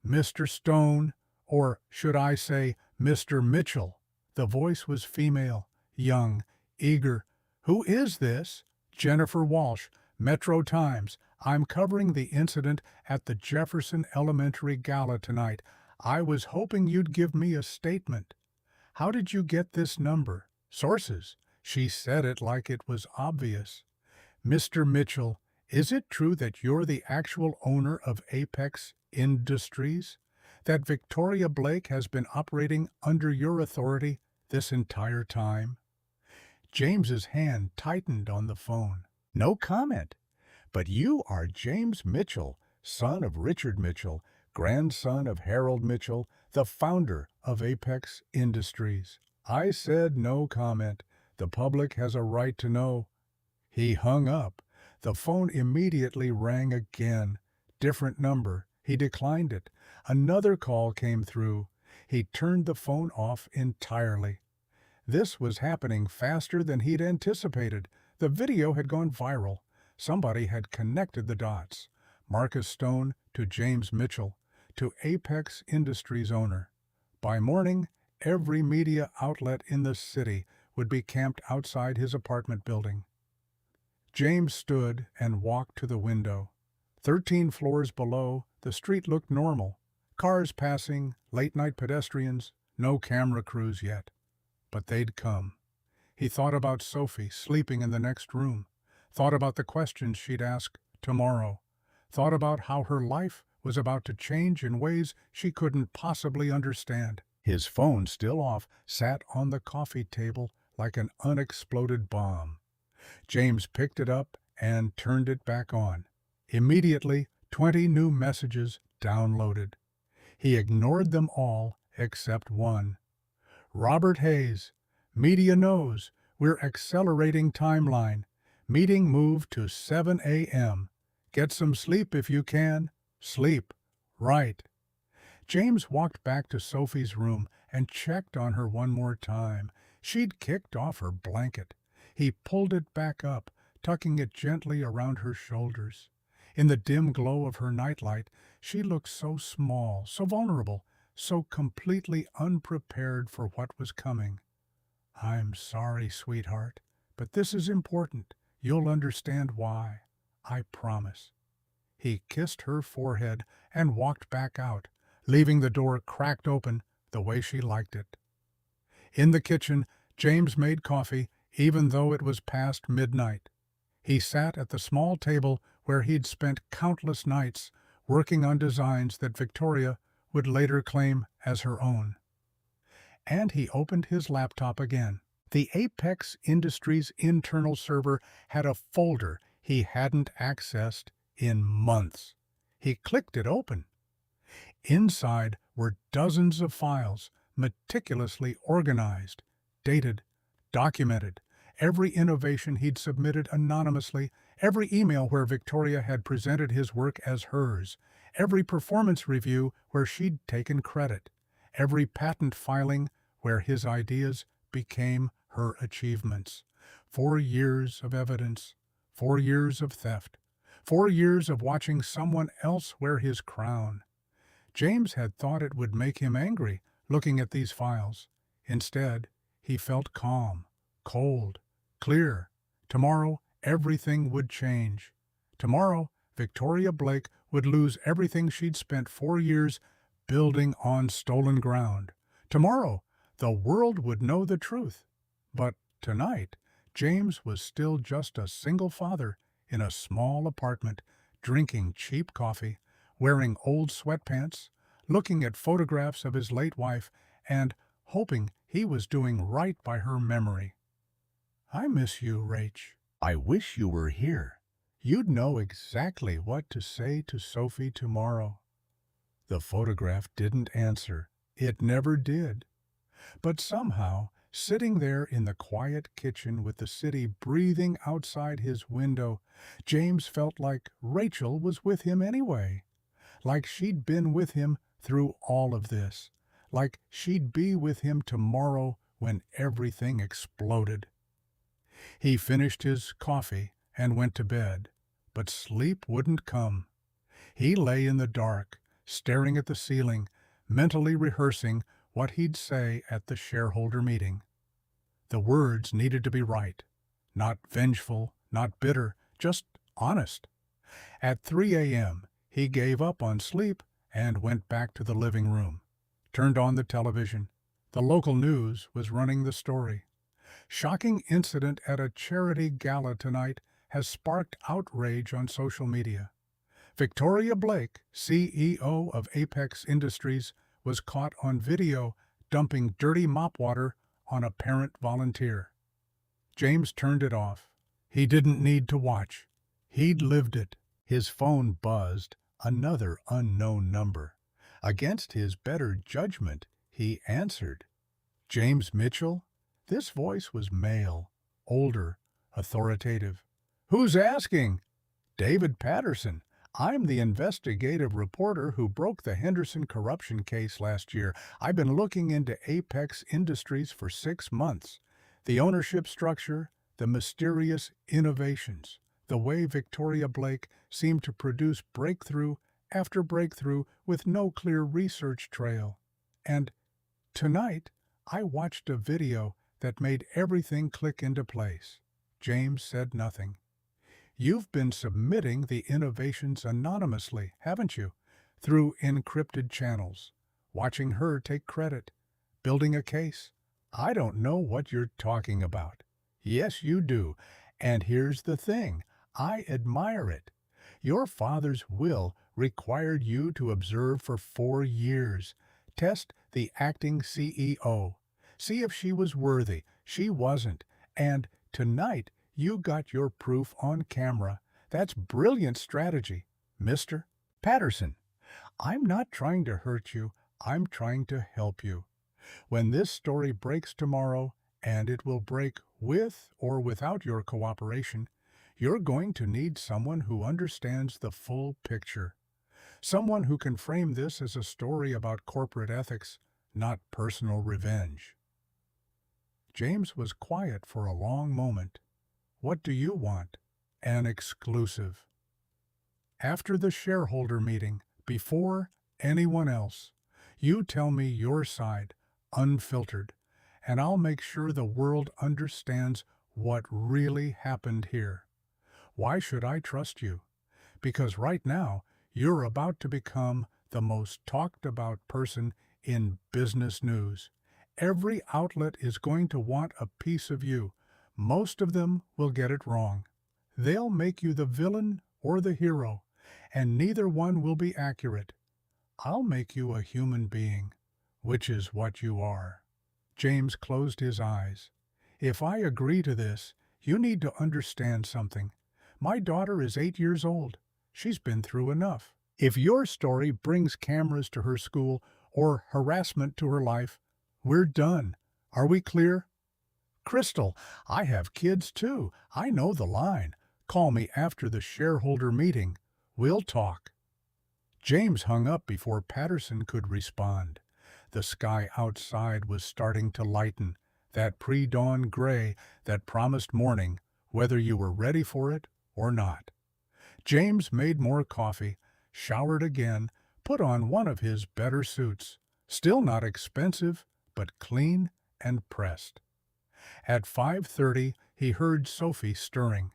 Mr. Stone, or should I say Mr. Mitchell?" The voice was female, young, eager. "Who is this?" "Jennifer Walsh, Metro Times. I'm covering the incident at the Jefferson Elementary Gala tonight. I was hoping you'd give me a statement." "How did you get this number?" "Sources." She said it like it was obvious. "Mr. Mitchell, is it true that you're the actual owner of Apex Industries? that Victoria Blake has been operating under your authority this entire time?" James's hand tightened on the phone. "No comment. But you are James Mitchell, son of Richard Mitchell, grandson of Harold Mitchell, the founder of Apex Industries." I said no comment. The public has a right to know. He hung up. The phone immediately rang again. Different number. He declined it. Another call came through. He turned the phone off entirely. This was happening faster than he'd anticipated. The video had gone viral. Somebody had connected the dots. Marcus Stone to James Mitchell, to Apex Industries owner. By morning, every media outlet in the city would be camped outside his apartment building. James stood and walked to the window. 13 floors below, the street looked normal. Cars passing, late-night pedestrians, no camera crews yet. But they'd come. He thought about Sophie sleeping in the next room, thought about the questions she'd ask tomorrow, thought about how her life was about to change in ways she couldn't possibly understand. His phone, still off, sat on the coffee table like an unexploded bomb. James picked it up and turned it back on. Immediately, 20 new messages downloaded. He ignored them all except one. "Robert Hayes, media knows, we're accelerating timeline. Meeting moved to 7 a.m. Get some sleep if you can. Sleep. Right." James walked back to Sophie's room and checked on her one more time. She'd kicked off her blanket. He pulled it back up, tucking it gently around her shoulders. In the dim glow of her nightlight, she looked so small, so vulnerable, so completely unprepared for what was coming. "I'm sorry, sweetheart, but this is important. You'll understand why. I promise." He kissed her forehead and walked back out, leaving the door cracked open the way she liked it. In the kitchen, James made coffee, even though it was past midnight. He sat at the small table where he'd spent countless nights working on designs that Victoria would later claim as her own. And he opened his laptop again. The Apex Industries internal server had a folder he hadn't accessed in months. He clicked it open. Inside were dozens of files, meticulously organized, dated, documented. Every innovation he'd submitted anonymously, every email where Victoria had presented his work as hers, every performance review where she'd taken credit, every patent filing where his ideas became her achievements. 4 years of evidence, 4 years of theft, 4 years of watching someone else wear his crown. James had thought it would make him angry looking at these files. Instead, he felt calm, cold, clear. Tomorrow, everything would change. Tomorrow, Victoria Blake would lose everything she'd spent 4 years building on stolen ground. Tomorrow, the world would know the truth. But tonight, James was still just a single father in a small apartment, drinking cheap coffee, wearing old sweatpants, looking at photographs of his late wife, and hoping he was doing right by her memory. "I miss you, Rach. I wish you were here. You'd know exactly what to say to Sophie tomorrow." The photograph didn't answer. It never did. But somehow, sitting there in the quiet kitchen with the city breathing outside his window, James felt like Rachel was with him anyway. Like she'd been with him through all of this. Like she'd be with him tomorrow when everything exploded. He finished his coffee and went to bed, but sleep wouldn't come. He lay in the dark, staring at the ceiling, mentally rehearsing what he'd say at the shareholder meeting. The words needed to be right. Not vengeful, not bitter, just honest. At 3 a.m., he gave up on sleep and went back to the living room. Turned on the television. The local news was running the story. "Shocking incident at a charity gala tonight has sparked outrage on social media. Victoria Blake, CEO of Apex Industries, was caught on video dumping dirty mop water on a parent volunteer. James turned it off. He didn't need to watch. He'd lived it. His phone buzzed, another unknown number. Against his better judgment, he answered. James Mitchell? This voice was male, older, authoritative. Who's asking? David Patterson. I'm the investigative reporter who broke the Henderson corruption case last year. I've been looking into Apex Industries for 6 months. The ownership structure, the mysterious innovations, the way Victoria Blake seemed to produce breakthrough after breakthrough with no clear research trail. And tonight, I watched a video that made everything click into place. James said nothing. You've been submitting the innovations anonymously, haven't you? Through encrypted channels, watching her take credit, building a case. I don't know what you're talking about. Yes, you do. And here's the thing. I admire it. Your father's will required you to observe for 4 years. Test the acting CEO. See if she was worthy. She wasn't. And tonight, you got your proof on camera. That's brilliant strategy, Mr. Patterson. I'm not trying to hurt you. I'm trying to help you. When this story breaks tomorrow, and it will break with or without your cooperation, you're going to need someone who understands the full picture. Someone who can frame this as a story about corporate ethics, not personal revenge. James was quiet for a long moment. What do you want? An exclusive. After the shareholder meeting, before anyone else, you tell me your side, unfiltered, and I'll make sure the world understands what really happened here. Why should I trust you? Because right now, you're about to become the most talked about person in business news. Every outlet is going to want a piece of you. Most of them will get it wrong. They'll make you the villain or the hero, and neither one will be accurate. I'll make you a human being, which is what you are. James closed his eyes. If I agree to this, you need to understand something. My daughter is 8 years old. She's been through enough. If your story brings cameras to her school or harassment to her life, we're done. Are we clear? Crystal, I have kids too. I know the line. Call me after the shareholder meeting. We'll talk. James hung up before Patterson could respond. The sky outside was starting to lighten, that pre-dawn gray that promised morning, whether you were ready for it or not. James made more coffee, showered again, put on one of his better suits, still not expensive, but clean and pressed. At 5:30, he heard Sophie stirring.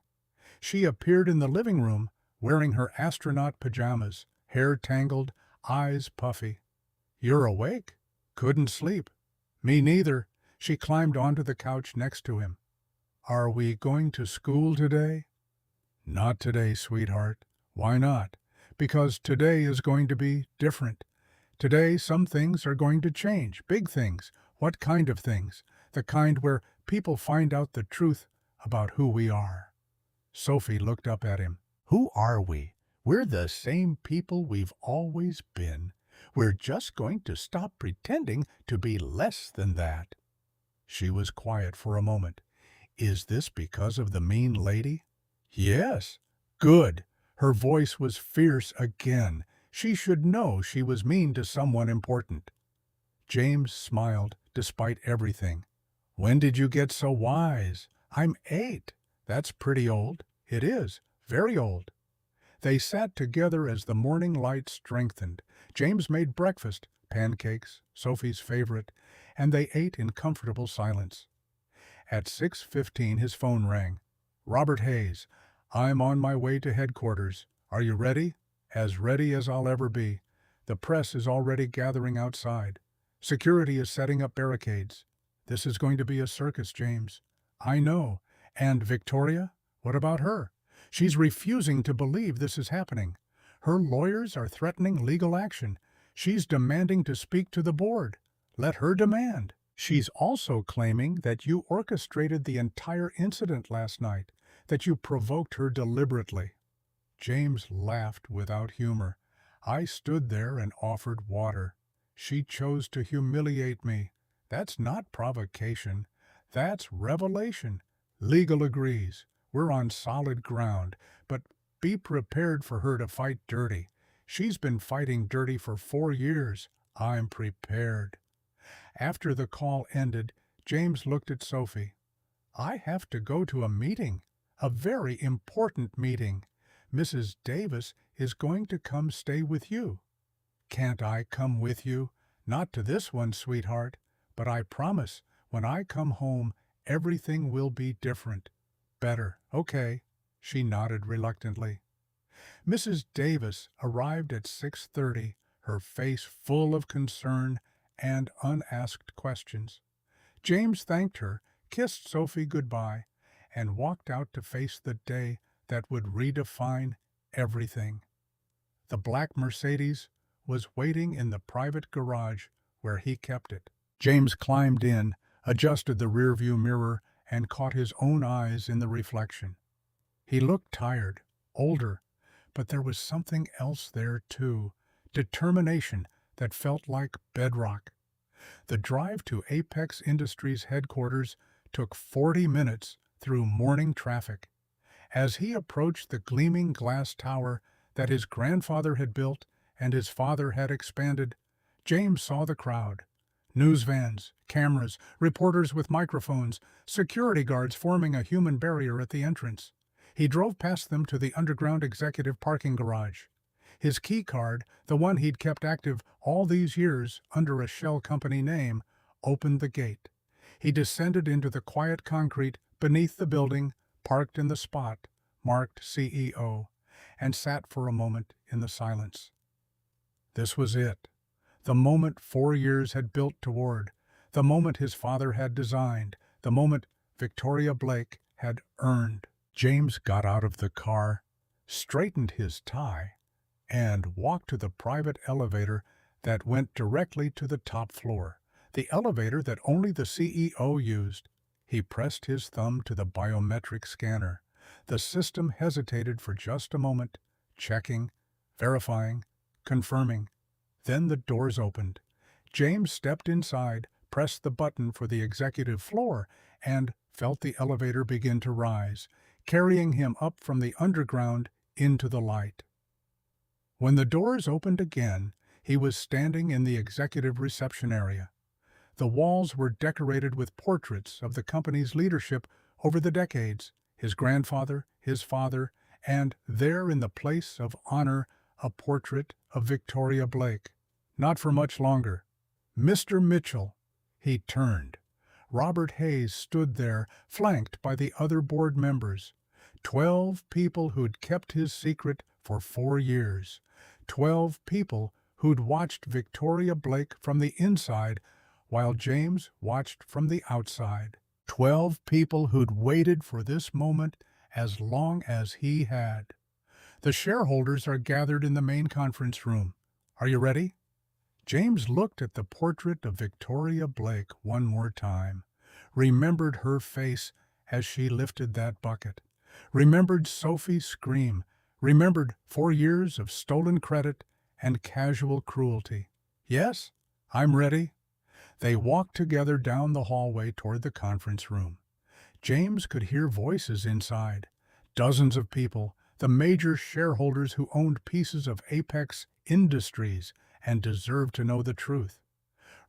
She appeared in the living room, wearing her astronaut pajamas, hair tangled, eyes puffy. You're awake? Couldn't sleep. Me neither. She climbed onto the couch next to him. Are we going to school today? Not today, sweetheart. Why not? Because today is going to be different. Today, some things are going to change, big things. What kind of things? The kind where people find out the truth about who we are. Sophie looked up at him. Who are we? We're the same people we've always been. We're just going to stop pretending to be less than that. She was quiet for a moment. Is this because of the mean lady? Yes. Good. Her voice was fierce again. She should know she was mean to someone important. James smiled, despite everything. When did you get so wise? I'm 8. That's pretty old. It is. Very old. They sat together as the morning light strengthened. James made breakfast, pancakes, Sophie's favorite, and they ate in comfortable silence. At 6:15 his phone rang. Robert Hayes, I'm on my way to headquarters. Are you ready? As ready as I'll ever be. The press is already gathering outside. Security is setting up barricades. This is going to be a circus, James. I know. And Victoria? What about her? She's refusing to believe this is happening. Her lawyers are threatening legal action. She's demanding to speak to the board. Let her demand. She's also claiming that you orchestrated the entire incident last night, that you provoked her deliberately. James laughed without humor. I stood there and offered water. She chose to humiliate me. That's not provocation. That's revelation. Legal agrees. We're on solid ground, but be prepared for her to fight dirty. She's been fighting dirty for 4 years. I'm prepared. After the call ended, James looked at Sophie. I have to go to a meeting, a very important meeting. Mrs. Davis is going to come stay with you. Can't I come with you? Not to this one, sweetheart, but I promise when I come home, everything will be different. Better, okay. She nodded reluctantly. Mrs. Davis arrived at 6:30, her face full of concern and unasked questions. James thanked her, kissed Sophie goodbye, and walked out to face the day that would redefine everything. The black Mercedes was waiting in the private garage where he kept it. James climbed in, adjusted the rearview mirror, and caught his own eyes in the reflection. He looked tired, older, but there was something else there too, determination that felt like bedrock. The drive to Apex Industries headquarters took 40 minutes through morning traffic. As he approached the gleaming glass tower that his grandfather had built and his father had expanded, James saw the crowd. News vans, cameras, reporters with microphones, security guards forming a human barrier at the entrance. He drove past them to the underground executive parking garage. His key card, the one he'd kept active all these years under a shell company name, opened the gate. He descended into the quiet concrete beneath the building, parked in the spot marked CEO, and sat for a moment in the silence. This was it. The moment 4 years had built toward, the moment his father had designed, the moment Victoria Blake had earned. James got out of the car, straightened his tie, and walked to the private elevator that went directly to the top floor, the elevator that only the CEO used. He pressed his thumb to the biometric scanner. The system hesitated for just a moment, checking, verifying, confirming. Then the doors opened. James stepped inside, pressed the button for the executive floor, and felt the elevator begin to rise, carrying him up from the underground into the light. When the doors opened again, he was standing in the executive reception area. The walls were decorated with portraits of the company's leadership over the decades, his grandfather, his father, and there in the place of honor, a portrait of Victoria Blake. Not for much longer. Mr. Mitchell. He turned. Robert Hayes stood there, flanked by the other board members. 12 people who'd kept his secret for 4 years. 12 people who'd watched Victoria Blake from the inside while James watched from the outside. 12 people who'd waited for this moment as long as he had. The shareholders are gathered in the main conference room. Are you ready? James looked at the portrait of Victoria Blake one more time, remembered her face as she lifted that bucket, remembered Sophie's scream, remembered 4 years of stolen credit and casual cruelty. Yes, I'm ready. They walked together down the hallway toward the conference room. James could hear voices inside. Dozens of people, the major shareholders who owned pieces of Apex Industries and deserved to know the truth.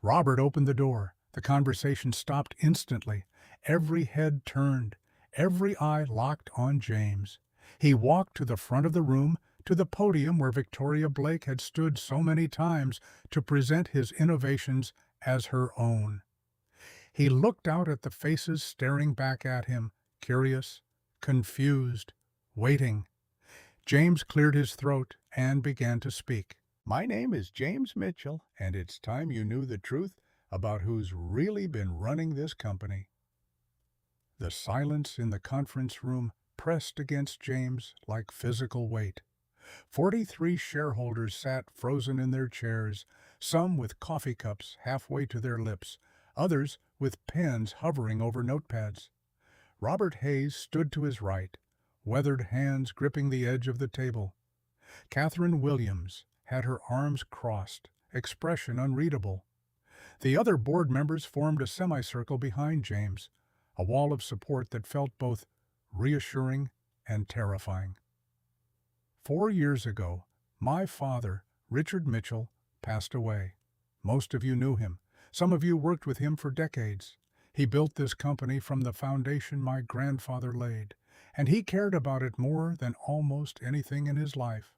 Robert opened the door. The conversation stopped instantly. Every head turned, every eye locked on James. He walked to the front of the room, to the podium where Victoria Blake had stood so many times to present his innovations as her own. He looked out at the faces staring back at him, curious, confused, waiting. James cleared his throat and began to speak. My name is James Mitchell, and it's time you knew the truth about who's really been running this company. The silence in the conference room pressed against James like physical weight. 43 shareholders sat frozen in their chairs, some with coffee cups halfway to their lips, others with pens hovering over notepads. Robert Hayes stood to his right, weathered hands gripping the edge of the table. Catherine Williams had her arms crossed, expression unreadable. The other board members formed a semicircle behind James, a wall of support that felt both reassuring and terrifying. 4 years ago, my father, Richard Mitchell, passed away. Most of you knew him. Some of you worked with him for decades. He built this company from the foundation my grandfather laid, and he cared about it more than almost anything in his life.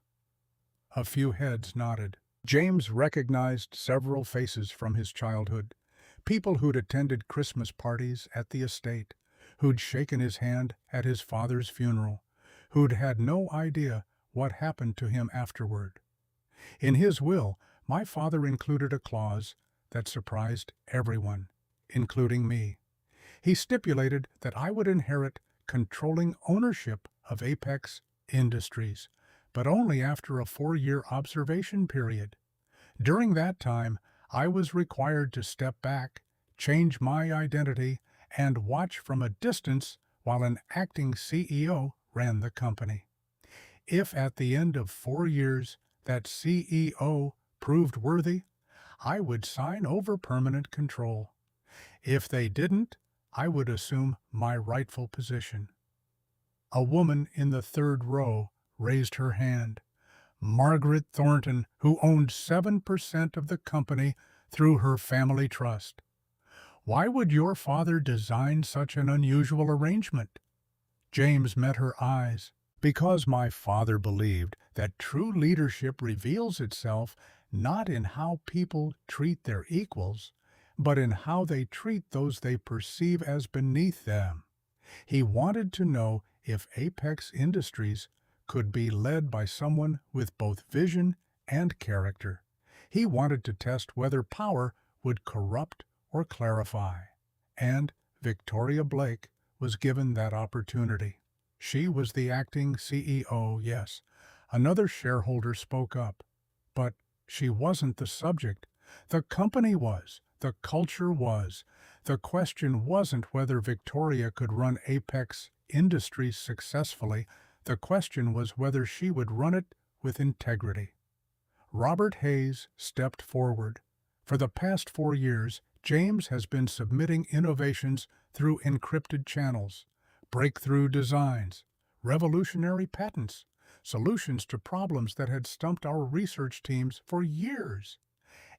A few heads nodded. James recognized several faces from his childhood, people who'd attended Christmas parties at the estate, who'd shaken his hand at his father's funeral, who'd had no idea what happened to him afterward. In his will, my father included a clause that surprised everyone, including me. He stipulated that I would inherit controlling ownership of Apex Industries, but only after a 4-year observation period. During that time, I was required to step back, change my identity, and watch from a distance while an acting CEO ran the company. If at the end of 4 years that CEO proved worthy, I would sign over permanent control. If they didn't, I would assume my rightful position. A woman in the third row raised her hand. Margaret Thornton, who owned 7% of the company through her family trust. Why would your father design such an unusual arrangement? James met her eyes. Because my father believed that true leadership reveals itself not in how people treat their equals, but in how they treat those they perceive as beneath them. He wanted to know if Apex Industries could be led by someone with both vision and character. He wanted to test whether power would corrupt or clarify. And Victoria Blake was given that opportunity. She was the acting CEO, yes. Another shareholder spoke up. But she wasn't the subject. The company was. The culture was. The question wasn't whether Victoria could run Apex Industries successfully. The question was whether she would run it with integrity. Robert Hayes stepped forward. For the past 4 years, James has been submitting innovations through encrypted channels, breakthrough designs, revolutionary patents, solutions to problems that had stumped our research teams for years.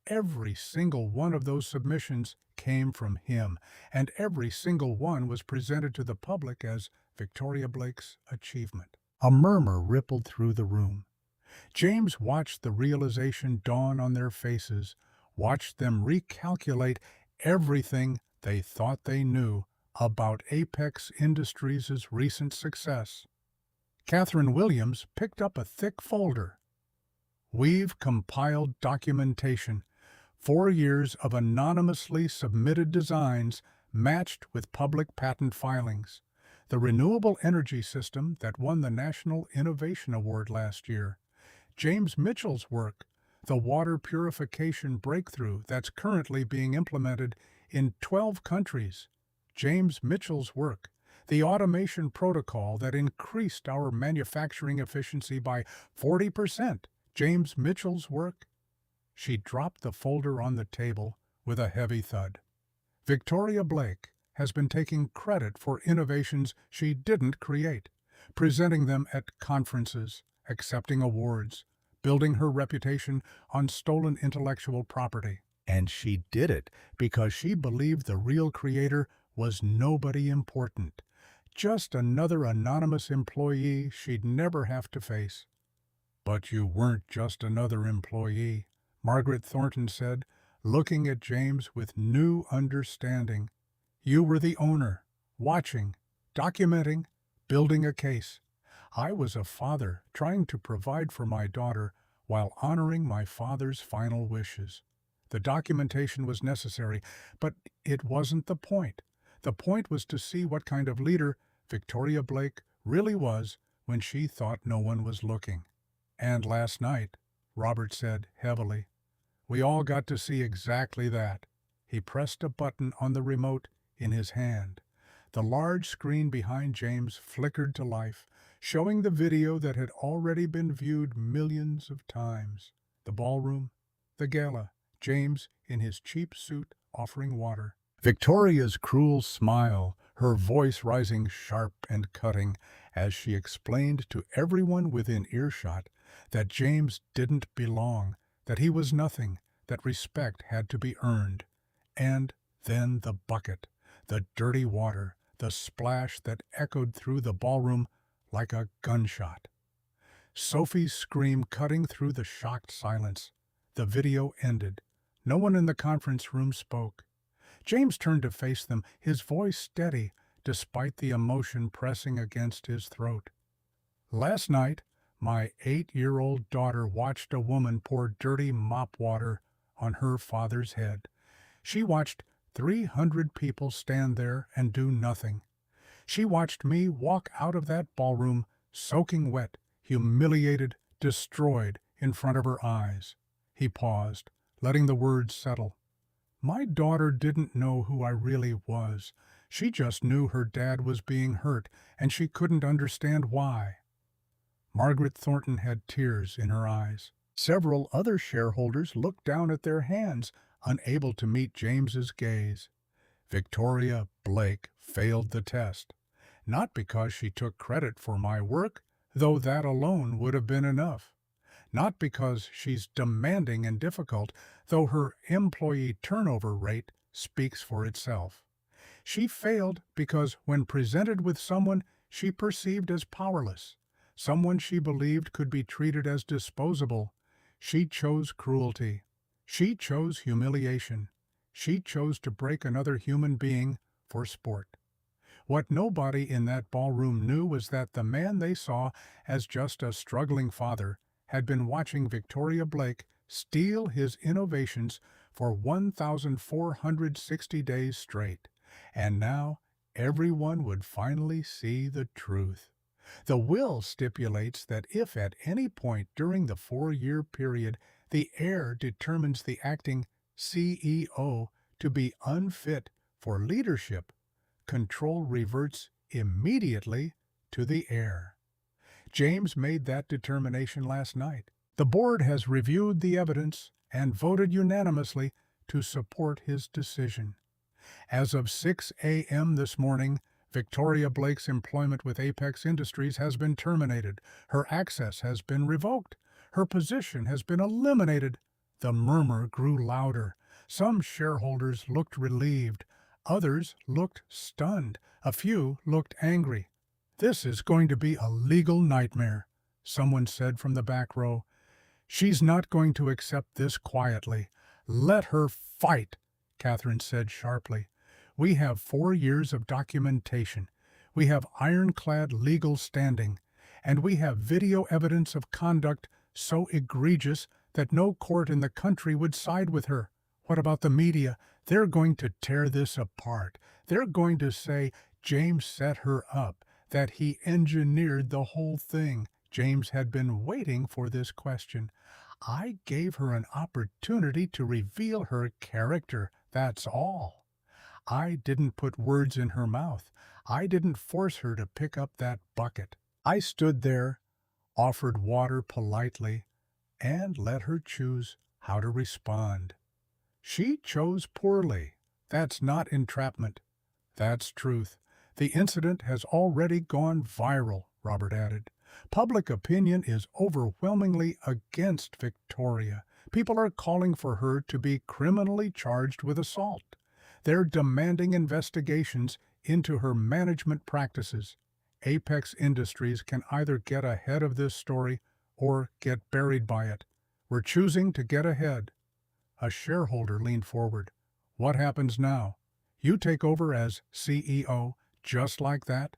Every single one of those submissions came from him, and every single one was presented to the public as Victoria Blake's achievement. A murmur rippled through the room. James watched the realization dawn on their faces, watched them recalculate everything they thought they knew about Apex Industries' recent success. Catherine Williams picked up a thick folder. We've compiled documentation, 4 years of anonymously submitted designs matched with public patent filings. The renewable energy system that won the National Innovation Award last year. James Mitchell's work, the water purification breakthrough that's currently being implemented in 12 countries. James Mitchell's work, the automation protocol that increased our manufacturing efficiency by 40%. James Mitchell's work. She dropped the folder on the table with a heavy thud. Victoria Blake has been taking credit for innovations she didn't create, presenting them at conferences, accepting awards, building her reputation on stolen intellectual property. And she did it because she believed the real creator was nobody important, just another anonymous employee she'd never have to face. But you weren't just another employee, Margaret Thornton said, looking at James with new understanding. You were the owner, watching, documenting, building a case. I was a father trying to provide for my daughter while honoring my father's final wishes. The documentation was necessary, but it wasn't the point. The point was to see what kind of leader Victoria Blake really was when she thought no one was looking. And last night, Robert said heavily, we all got to see exactly that. He pressed a button on the remote in his hand. The large screen behind James flickered to life, showing the video that had already been viewed millions of times. The ballroom, the gala, James in his cheap suit offering water. Victoria's cruel smile, her voice rising sharp and cutting as she explained to everyone within earshot that James didn't belong, that he was nothing, that respect had to be earned. And then the bucket, the dirty water, the splash that echoed through the ballroom like a gunshot. Sophie's scream cutting through the shocked silence. The video ended. No one in the conference room spoke. James turned to face them, his voice steady, despite the emotion pressing against his throat. Last night, my 8-year-old daughter watched a woman pour dirty mop water on her father's head. She watched 300 people stand there and do nothing. She watched me walk out of that ballroom, soaking wet, humiliated, destroyed, in front of her eyes. He paused, letting the words settle. My daughter didn't know who I really was. She just knew her dad was being hurt, and she couldn't understand why. Margaret Thornton had tears in her eyes. Several other shareholders looked down at their hands, unable to meet James's gaze. Victoria Blake failed the test. Not because she took credit for my work, though that alone would have been enough. Not because she's demanding and difficult, though her employee turnover rate speaks for itself. She failed because when presented with someone she perceived as powerless, someone she believed could be treated as disposable, she chose cruelty. She chose humiliation. She chose to break another human being for sport. What nobody in that ballroom knew was that the man they saw as just a struggling father had been watching Victoria Blake steal his innovations for 1,460 days straight. And now everyone would finally see the truth. The will stipulates that if at any point during the 4-year period the heir determines the acting CEO to be unfit for leadership, control reverts immediately to the heir. James made that determination last night. The board has reviewed the evidence and voted unanimously to support his decision. As of 6 a.m. this morning, Victoria Blake's employment with Apex Industries has been terminated. Her access has been revoked. Her position has been eliminated. The murmur grew louder. Some shareholders looked relieved. Others looked stunned. A few looked angry. This is going to be a legal nightmare, someone said from the back row. She's not going to accept this quietly. Let her fight, Catherine said sharply. We have 4 years of documentation. We have ironclad legal standing. And we have video evidence of conduct so egregious that no court in the country would side with her. What about the media? They're going to tear this apart. They're going to say James set her up, that he engineered the whole thing. James had been waiting for this question. I gave her an opportunity to reveal her character, that's all. I didn't put words in her mouth. I didn't force her to pick up that bucket. I stood there, offered water politely, and let her choose how to respond. She chose poorly. That's not entrapment. That's truth. The incident has already gone viral, Robert added. Public opinion is overwhelmingly against Victoria. People are calling for her to be criminally charged with assault. They're demanding investigations into her management practices. Apex Industries can either get ahead of this story or get buried by it. We're choosing to get ahead. A shareholder leaned forward. What happens now? You take over as CEO just like that?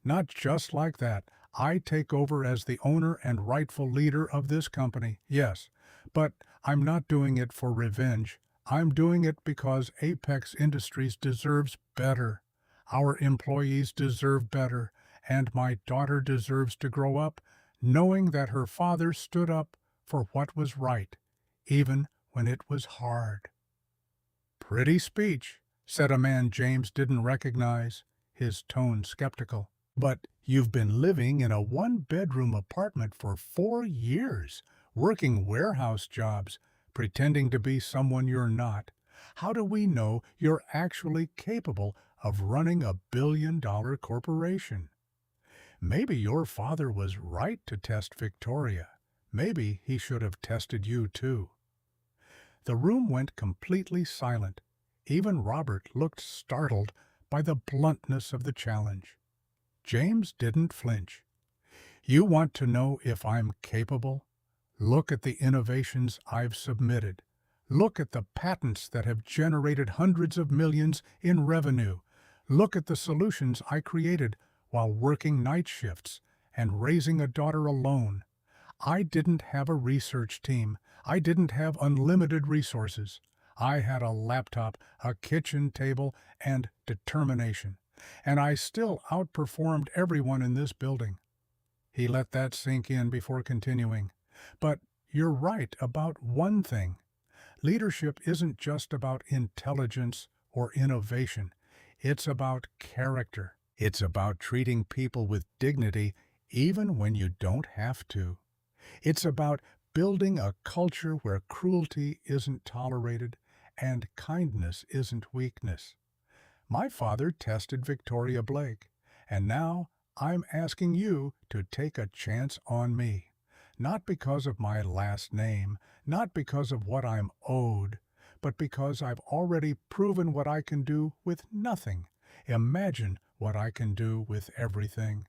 Not just like that. I take over as the owner and rightful leader of this company, yes. But I'm not doing it for revenge. I'm doing it because Apex Industries deserves better. Our employees deserve better, and my daughter deserves to grow up knowing that her father stood up for what was right, even when it was hard. "Pretty speech," said a man James didn't recognize, his tone skeptical. "But you've been living in a one-bedroom apartment for 4 years, working warehouse jobs, pretending to be someone you're not. How do we know you're actually capable of running a billion-dollar corporation? Maybe your father was right to test Victoria. Maybe he should have tested you too." The room went completely silent. Even Robert looked startled by the bluntness of the challenge. James didn't flinch. "You want to know if I'm capable? Look at the innovations I've submitted. Look at the patents that have generated hundreds of millions in revenue. Look at the solutions I created while working night shifts and raising a daughter alone. I didn't have a research team. I didn't have unlimited resources. I had a laptop, a kitchen table, and determination. And I still outperformed everyone in this building." He let that sink in before continuing. "But you're right about one thing. Leadership isn't just about intelligence or innovation. It's about character. It's about treating people with dignity even when you don't have to. It's about building a culture where cruelty isn't tolerated and kindness isn't weakness. My father tested Victoria Blake, and now I'm asking you to take a chance on me. Not because of my last name, not because of what I'm owed, but because I've already proven what I can do with nothing. Imagine what I can do with everything."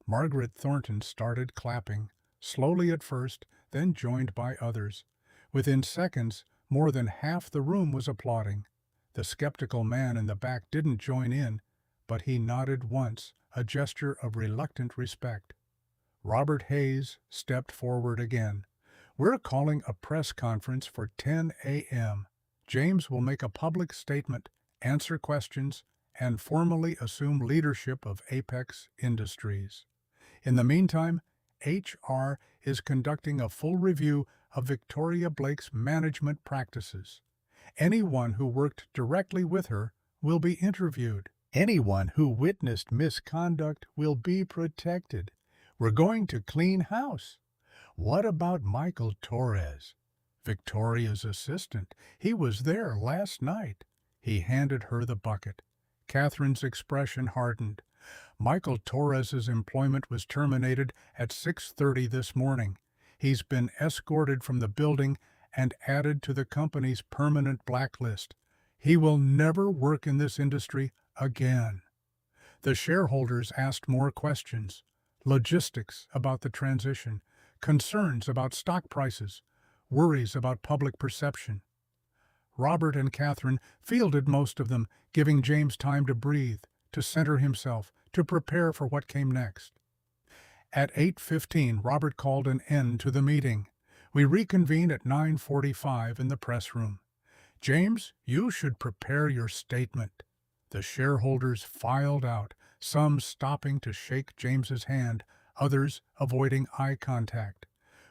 Margaret Thornton started clapping, slowly at first, then joined by others. Within seconds, more than half the room was applauding. The skeptical man in the back didn't join in, but he nodded once, a gesture of reluctant respect. Robert Hayes stepped forward again. "We're calling a press conference for 10 a.m. James will make a public statement, answer questions, and formally assume leadership of Apex Industries. In the meantime, HR is conducting a full review of Victoria Blake's management practices. Anyone who worked directly with her will be interviewed. Anyone who witnessed misconduct will be protected. We're going to clean house. What about Michael Torres, Victoria's assistant? He was there last night." He handed her the bucket. Catherine's expression hardened. "Michael Torres's employment was terminated at 6:30 this morning. He's been escorted from the building and added to the company's permanent blacklist. He will never work in this industry again." The shareholders asked more questions. Logistics about the transition, concerns about stock prices, worries about public perception. Robert and Catherine fielded most of them, giving James time to breathe, to center himself, to prepare for what came next. At 8:15, Robert called an end to the meeting. "We reconvene at 9:45 in the press room. James, you should prepare your statement." The shareholders filed out, some stopping to shake James's hand, others avoiding eye contact.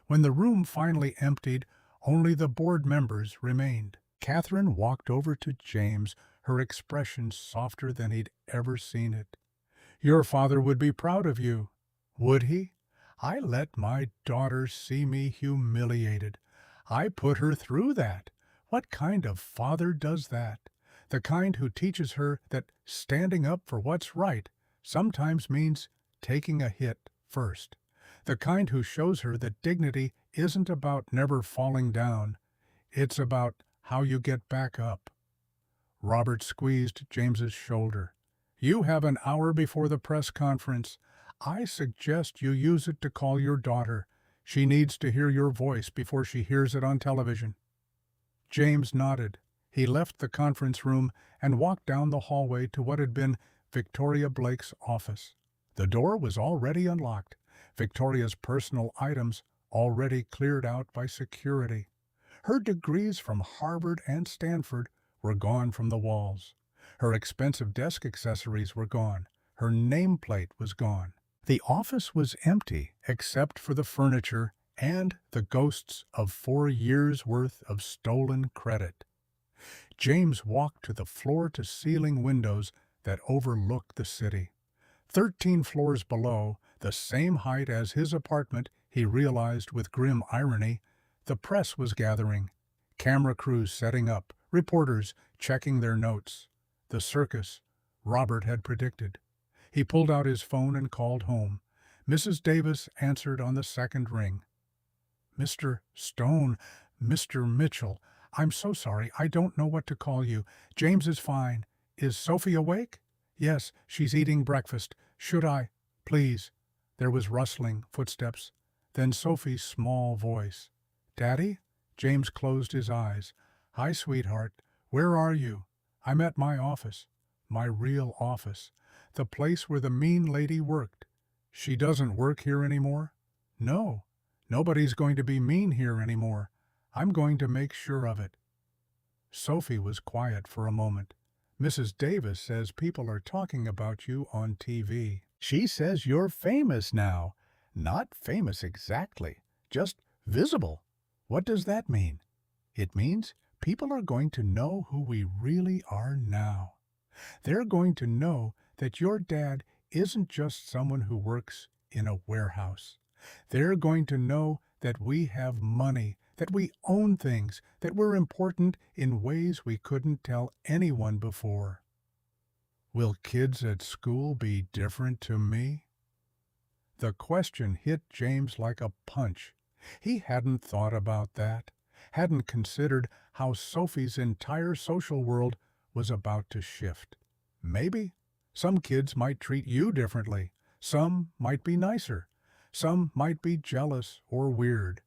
When the room finally emptied, only the board members remained. Catherine walked over to James, her expression softer than he'd ever seen it. "Your father would be proud of you." "Would he? I let my daughter see me humiliated. I put her through that. What kind of father does that? The kind who teaches her that standing up for what's right sometimes means taking a hit first. The kind who shows her that dignity isn't about never falling down. It's about how you get back up." Robert squeezed James's shoulder. "You have an hour before the press conference. I suggest you use it to call your daughter. She needs to hear your voice before she hears it on television." James nodded. He left the conference room and walked down the hallway to what had been Victoria Blake's office. The door was already unlocked, Victoria's personal items already cleared out by security. Her degrees from Harvard and Stanford were gone from the walls. Her expensive desk accessories were gone. Her nameplate was gone. The office was empty except for the furniture and the ghosts of 4 years' worth of stolen credit. James walked to the floor-to-ceiling windows that overlooked the city. 13 floors below, the same height as his apartment, he realized with grim irony, the press was gathering. Camera crews setting up, reporters checking their notes. The circus Robert had predicted. He pulled out his phone and called home. Mrs. Davis answered on the second ring. "Mr. Stone, Mr. Mitchell, I'm so sorry, I don't know what to call you. James is fine. Is Sophie awake?" "Yes, she's eating breakfast. Should I?" "Please." There was rustling, footsteps. Then Sophie's small voice. "Daddy?" James closed his eyes. "Hi, sweetheart. Where are you?" "I'm at my office." "My real office. The place where the mean lady worked." "She doesn't work here anymore?" "No. Nobody's going to be mean here anymore. I'm going to make sure of it." Sophie was quiet for a moment. "Mrs. Davis says people are talking about you on TV. She says you're famous now." "Not famous exactly, just visible." "What does that mean?" "It means people are going to know who we really are now. They're going to know that your dad isn't just someone who works in a warehouse. They're going to know that we have money, that we own things, that we're important in ways we couldn't tell anyone before." "Will kids at school be different to me?" The question hit James like a punch. He hadn't thought about that, hadn't considered how Sophie's entire social world was about to shift. Maybe some kids might treat you differently. Some might be nicer. Some might be jealous or weird.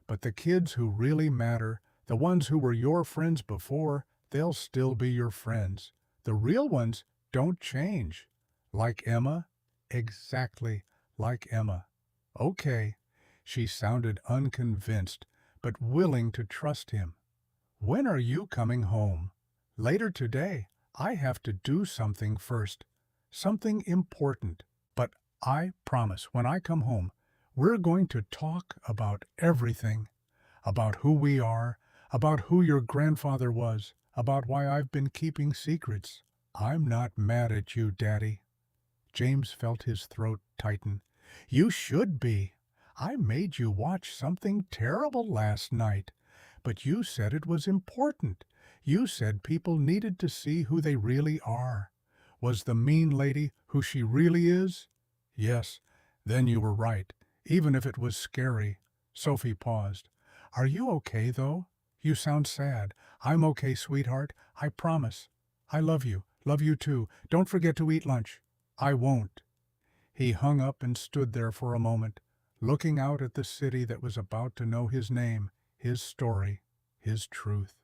But the kids who really matter, the ones who were your friends before, they'll still be your friends. The real ones don't change. Like Emma? Exactly like Emma. Okay. She sounded unconvinced, but willing to trust him. "When are you coming home?" "Later today. I have to do something first. Something important. But I promise when I come home, we're going to talk about everything. About who we are, about who your grandfather was, about why I've been keeping secrets. I'm not mad at you, Daddy." James felt his throat tighten. "You should be. I made you watch something terrible last night. But you said it was important. You said people needed to see who they really are. Was the mean lady who she really is?" "Yes." "Then you were right, even if it was scary." Sophie paused. "Are you okay, though? You sound sad." "I'm okay, sweetheart. I promise. I love you. Love you too. Don't forget to eat lunch." "I won't." He hung up and stood there for a moment, looking out at the city that was about to know his name, his story, his truth.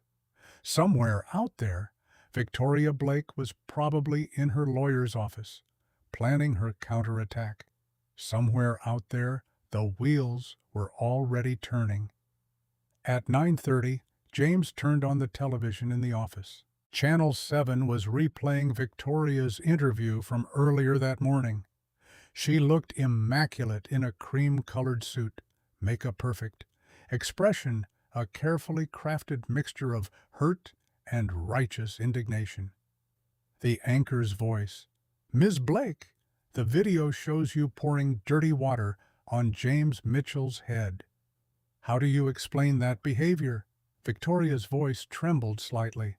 Somewhere out there, Victoria Blake was probably in her lawyer's office, planning her counterattack. Somewhere out there, the wheels were already turning. At 9:30, James turned on the television in the office. Channel 7 was replaying Victoria's interview from earlier that morning. She looked immaculate in a cream-colored suit, makeup perfect, expression a carefully crafted mixture of hurt and righteous indignation. The anchor's voice. "Ms. Blake, the video shows you pouring dirty water on James Mitchell's head. How do you explain that behavior?" Victoria's voice trembled slightly.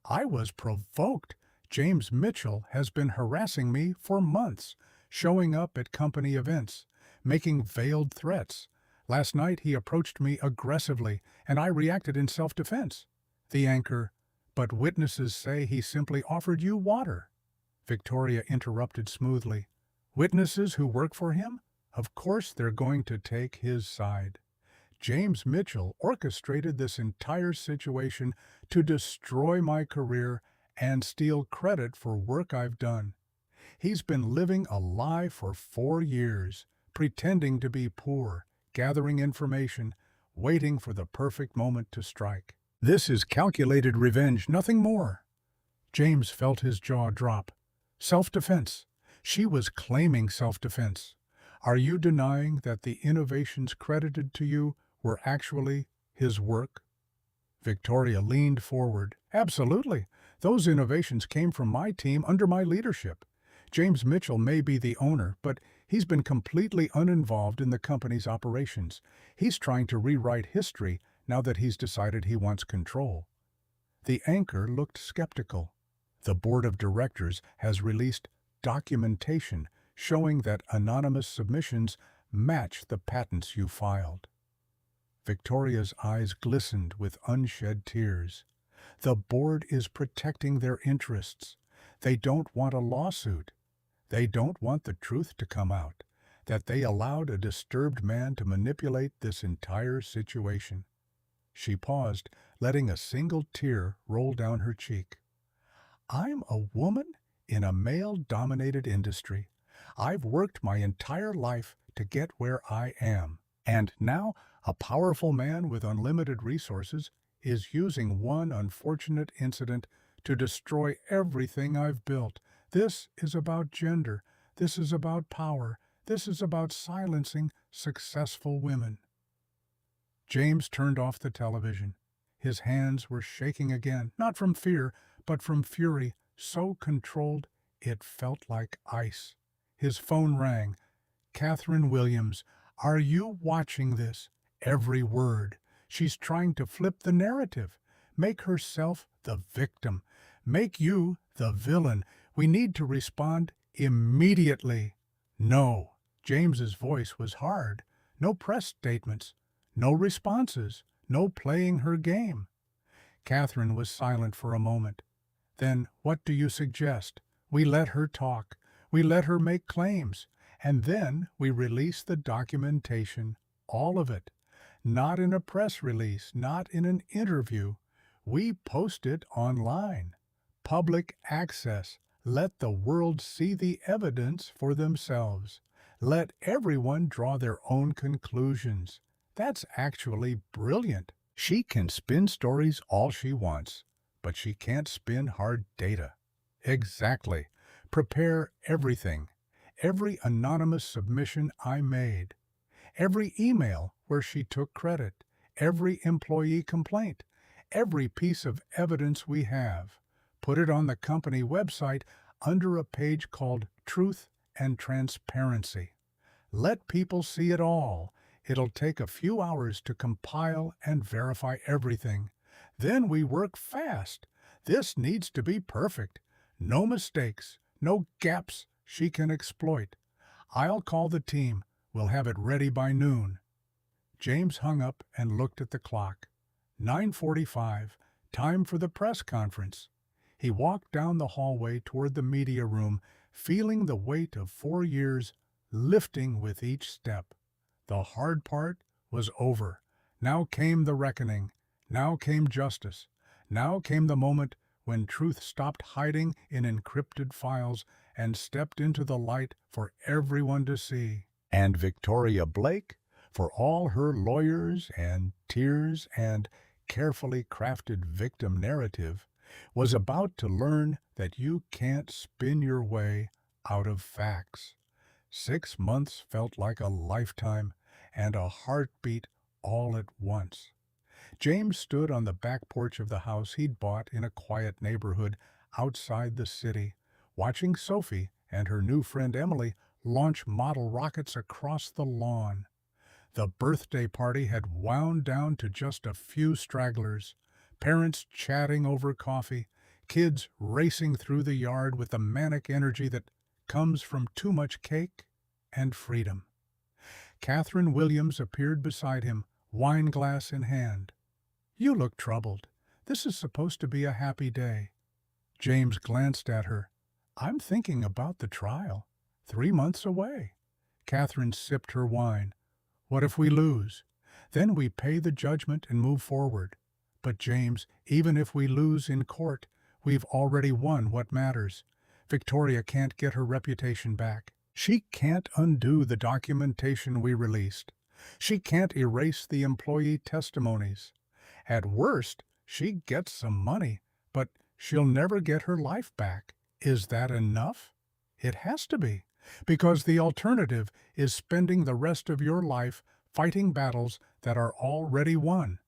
"I was provoked. James Mitchell has been harassing me for months, showing up at company events, making veiled threats. Last night he approached me aggressively, and I reacted in self-defense." The anchor. "But witnesses say he simply offered you water." Victoria interrupted smoothly. "Witnesses who work for him? Of course they're going to take his side. James Mitchell orchestrated this entire situation to destroy my career and steal credit for work I've done. He's been living a lie for 4 years, pretending to be poor, gathering information, waiting for the perfect moment to strike. This is calculated revenge, nothing more." James felt his jaw drop. Self-defense. She was claiming self-defense. Are you denying that the innovations credited to you were actually his work? Victoria leaned forward. Absolutely. Those innovations came from my team under my leadership. James Mitchell may be the owner, but he's been completely uninvolved in the company's operations. He's trying to rewrite history now that he's decided he wants control. The anchor looked skeptical. The board of directors has released documentation showing that anonymous submissions match the patents you filed. Victoria's eyes glistened with unshed tears. The board is protecting their interests. They don't want a lawsuit. They don't want the truth to come out, that they allowed a disturbed man to manipulate this entire situation. She paused, letting a single tear roll down her cheek. I'm a woman in a male-dominated industry. I've worked my entire life to get where I am. And now, a powerful man with unlimited resources is using one unfortunate incident to destroy everything I've built. This is about gender. This is about power. This is about silencing successful women. James turned off the television. His hands were shaking again, not from fear, but from fury, so controlled it felt like ice. His phone rang. Catherine Williams, are you watching this? Every word. She's trying to flip the narrative. Make herself the victim. Make you the villain. We need to respond immediately. No. James's voice was hard. No press statements. No responses. No playing her game. Catherine was silent for a moment. Then, what do you suggest? We let her talk. We let her make claims. And then we release the documentation, all of it. Not in a press release, not in an interview. We post it online. Public access. Let the world see the evidence for themselves. Let everyone draw their own conclusions. That's actually brilliant. She can spin stories all she wants, but she can't spin hard data. Exactly. Prepare everything. Every anonymous submission I made. Every email where she took credit. Every employee complaint. Every piece of evidence we have. Put it on the company website under a page called Truth and Transparency. Let people see it all. It'll take a few hours to compile and verify everything. Then we work fast. This needs to be perfect. No mistakes, no gaps she can exploit. I'll call the team. We'll have it ready by noon. James hung up and looked at the clock. 9:45, time for the press conference. He walked down the hallway toward the media room, feeling the weight of 4 years lifting with each step. The hard part was over. Now came the reckoning. Now came justice. Now came the moment when truth stopped hiding in encrypted files and stepped into the light for everyone to see. And Victoria Blake, for all her lawyers and tears and carefully crafted victim narrative, was about to learn that you can't spin your way out of facts. 6 months felt like a lifetime and a heartbeat all at once. James stood on the back porch of the house he'd bought in a quiet neighborhood outside the city, watching Sophie and her new friend Emily launch model rockets across the lawn. The birthday party had wound down to just a few stragglers, parents chatting over coffee, kids racing through the yard with the manic energy that comes from too much cake and freedom. Catherine Williams appeared beside him, wine glass in hand. You look troubled. This is supposed to be a happy day. James glanced at her. I'm thinking about the trial. 3 months away. Catherine sipped her wine. What if we lose? Then we pay the judgment and move forward. But James, even if we lose in court, we've already won what matters. Victoria can't get her reputation back. She can't undo the documentation we released. She can't erase the employee testimonies. At worst, she gets some money, but she'll never get her life back. Is that enough? It has to be, because the alternative is spending the rest of your life fighting battles that are already won.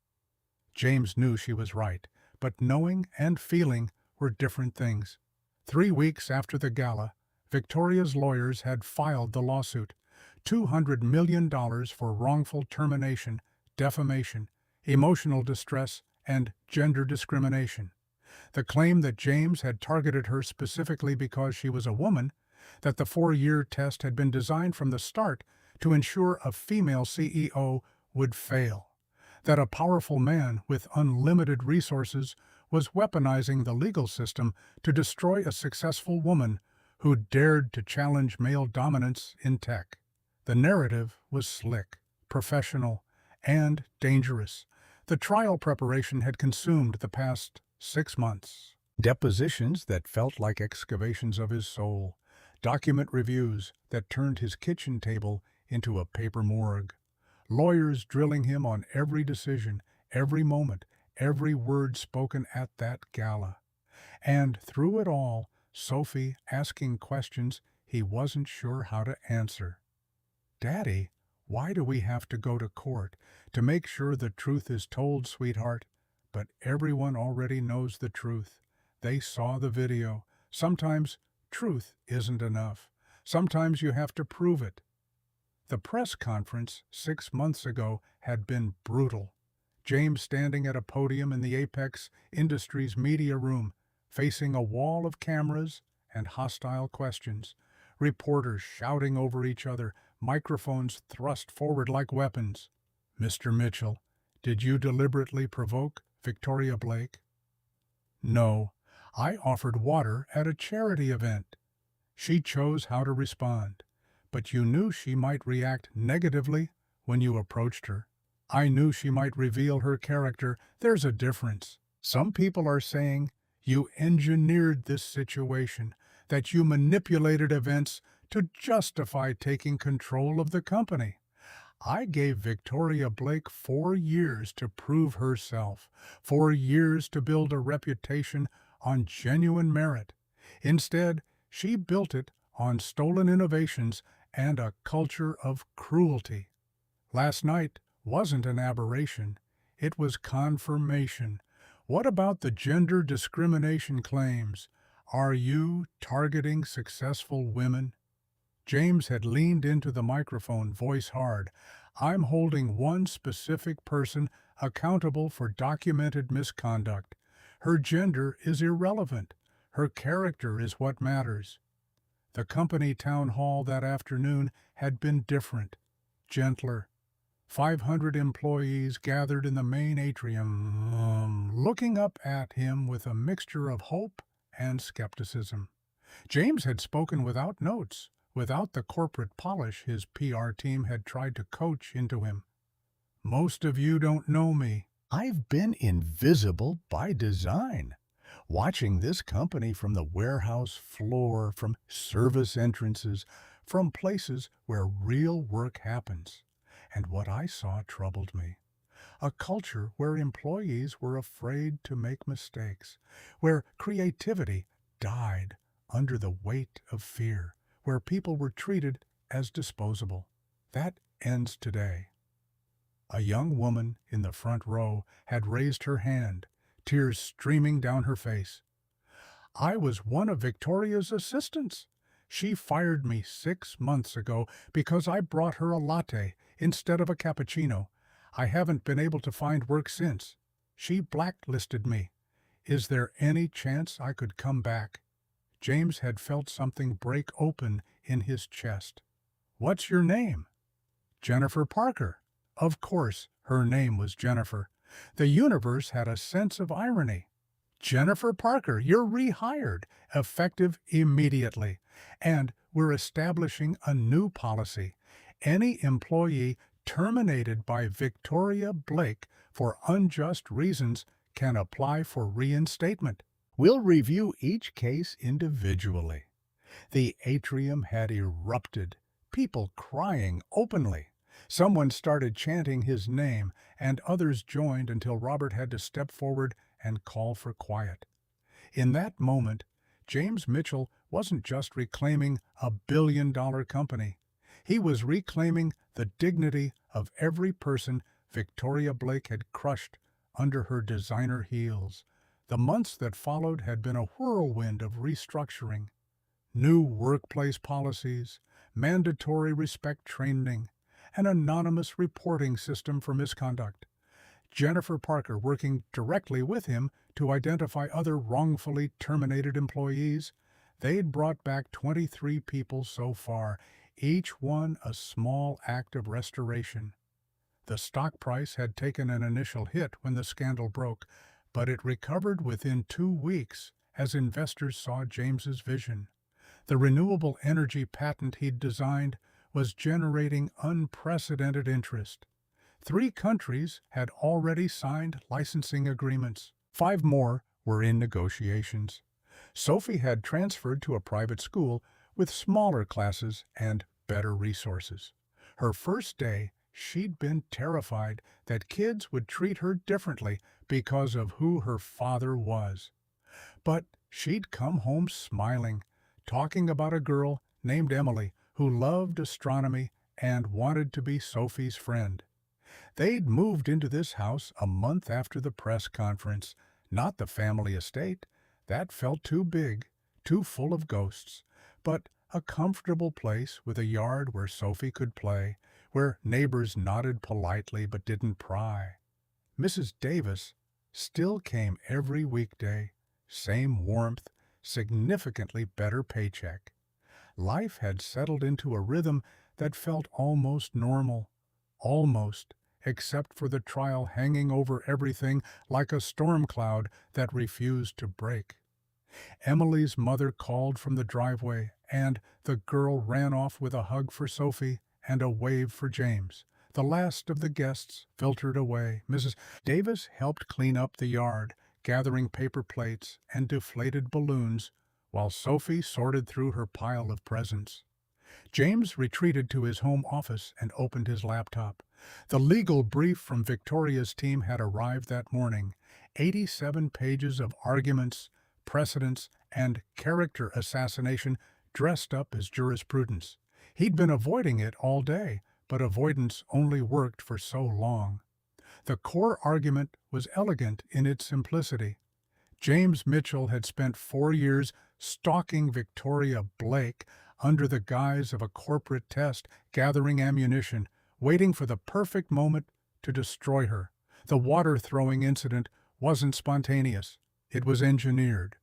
James knew she was right, but knowing and feeling were different things. 3 weeks after the gala, Victoria's lawyers had filed the lawsuit, $200 million for wrongful termination, defamation, emotional distress, and gender discrimination. The claim that James had targeted her specifically because she was a woman, that the 4-year test had been designed from the start to ensure a female CEO would fail, that a powerful man with unlimited resources was weaponizing the legal system to destroy a successful woman who dared to challenge male dominance in tech. The narrative was slick, professional, and dangerous. The trial preparation had consumed the past 6 months. Depositions that felt like excavations of his soul, document reviews that turned his kitchen table into a paper morgue, lawyers drilling him on every decision, every moment, every word spoken at that gala. And through it all, Sophie asking questions he wasn't sure how to answer. "Daddy, why do we have to go to court? To make sure the truth is told, sweetheart." But everyone already knows the truth. They saw the video. Sometimes truth isn't enough. Sometimes you have to prove it. The press conference 6 months ago had been brutal. James standing at a podium in the Apex Industries media room, facing a wall of cameras and hostile questions. Reporters shouting over each other, microphones thrust forward like weapons. "Mr. Mitchell, did you deliberately provoke Victoria Blake?" "No, I offered water at a charity event." She chose how to respond. "But you knew she might react negatively when you approached her." "I knew she might reveal her character. There's a difference. Some people are saying you engineered this situation, that you manipulated events to justify taking control of the company." I gave Victoria Blake 4 years to prove herself, 4 years to build a reputation on genuine merit. Instead, she built it on stolen innovations and a culture of cruelty. Last night wasn't an aberration. It was confirmation. What about the gender discrimination claims? Are you targeting successful women? James had leaned into the microphone, voice hard. "I'm holding one specific person accountable for documented misconduct. Her gender is irrelevant. Her character is what matters." The company town hall that afternoon had been different, gentler. 500 employees gathered in the main atrium, looking up at him with a mixture of hope and skepticism. James had spoken without notes, without the corporate polish his PR team had tried to coach into him. "Most of you don't know me. I've been invisible by design. Watching this company from the warehouse floor, from service entrances, from places where real work happens. And what I saw troubled me. A culture where employees were afraid to make mistakes, where creativity died under the weight of fear, where people were treated as disposable. That ends today." A young woman in the front row had raised her hand, tears streaming down her face. "I was one of Victoria's assistants. She fired me 6 months ago because I brought her a latte instead of a cappuccino. I haven't been able to find work since. She blacklisted me. Is there any chance I could come back?" James had felt something break open in his chest. "What's your name?" "Jennifer Parker." Of course, her name was Jennifer. The universe had a sense of irony. "Jennifer Parker, you're rehired, effective immediately. And we're establishing a new policy. Any employee terminated by Victoria Blake for unjust reasons can apply for reinstatement. We'll review each case individually." The atrium had erupted, people crying openly. Someone started chanting his name, and others joined until Robert had to step forward and call for quiet. In that moment, James Mitchell wasn't just reclaiming a billion-dollar company. He was reclaiming the dignity of every person Victoria Blake had crushed under her designer heels. The months that followed had been a whirlwind of restructuring. New workplace policies, mandatory respect training, an anonymous reporting system for misconduct. Jennifer Parker working directly with him to identify other wrongfully terminated employees. They'd brought back 23 people so far, each one a small act of restoration. The stock price had taken an initial hit when the scandal broke, but it recovered within 2 weeks as investors saw James's vision. The renewable energy patent he'd designed was generating unprecedented interest. 3 countries had already signed licensing agreements. 5 more were in negotiations. Sophie had transferred to a private school with smaller classes and better resources. Her first day, she'd been terrified that kids would treat her differently because of who her father was. But she'd come home smiling, talking about a girl named Emily who loved astronomy and wanted to be Sophie's friend. They'd moved into this house a month after the press conference, not the family estate. That felt too big, too full of ghosts, but a comfortable place with a yard where Sophie could play, where neighbors nodded politely but didn't pry. Mrs. Davis still came every weekday, same warmth, significantly better paycheck. Life had settled into a rhythm that felt almost normal. Almost, except for the trial hanging over everything like a storm cloud that refused to break. Emily's mother called from the driveway, and the girl ran off with a hug for Sophie and a wave for James. The last of the guests filtered away. Mrs. Davis helped clean up the yard, gathering paper plates and deflated balloons, while Sophie sorted through her pile of presents. James retreated to his home office and opened his laptop. The legal brief from Victoria's team had arrived that morning. 87 pages of arguments, precedents, and character assassination dressed up as jurisprudence. He'd been avoiding it all day, but avoidance only worked for so long. The core argument was elegant in its simplicity. James Mitchell had spent 4 years stalking Victoria Blake under the guise of a corporate test, gathering ammunition, waiting for the perfect moment to destroy her. The water-throwing incident wasn't spontaneous. It was engineered.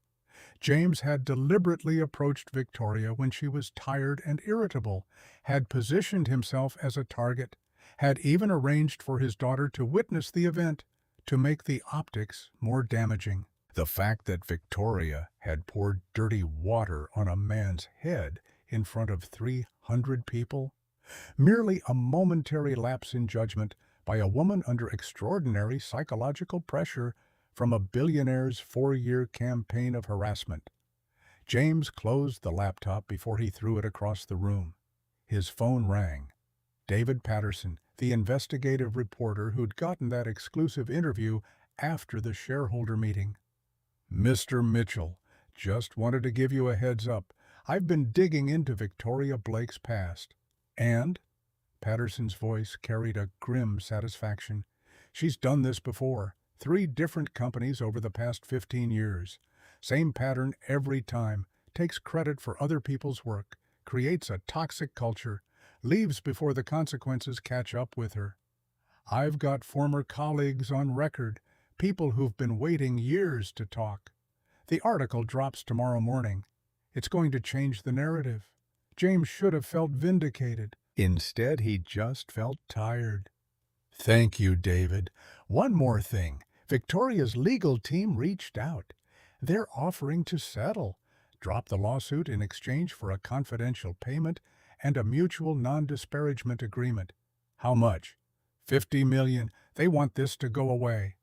James had deliberately approached Victoria when she was tired and irritable, had positioned himself as a target, had even arranged for his daughter to witness the event to make the optics more damaging. The fact that Victoria had poured dirty water on a man's head in front of 300 people, merely a momentary lapse in judgment by a woman under extraordinary psychological pressure from a billionaire's 4-year campaign of harassment. James closed the laptop before he threw it across the room. His phone rang. David Patterson, the investigative reporter who'd gotten that exclusive interview after the shareholder meeting. "Mr. Mitchell, just wanted to give you a heads up. I've been digging into Victoria Blake's past. And?" Patterson's voice carried a grim satisfaction. "She's done this before. 3 different companies over the past 15 years. Same pattern every time. Takes credit for other people's work. Creates a toxic culture. Leaves before the consequences catch up with her. I've got former colleagues on record. People who've been waiting years to talk. The article drops tomorrow morning. It's going to change the narrative." James should have felt vindicated. Instead, he just felt tired. "Thank you, David. One more thing. Victoria's legal team reached out. They're offering to settle, drop the lawsuit in exchange for a confidential payment and a mutual non-disparagement agreement." "How much?" $50 million. They want this to go away."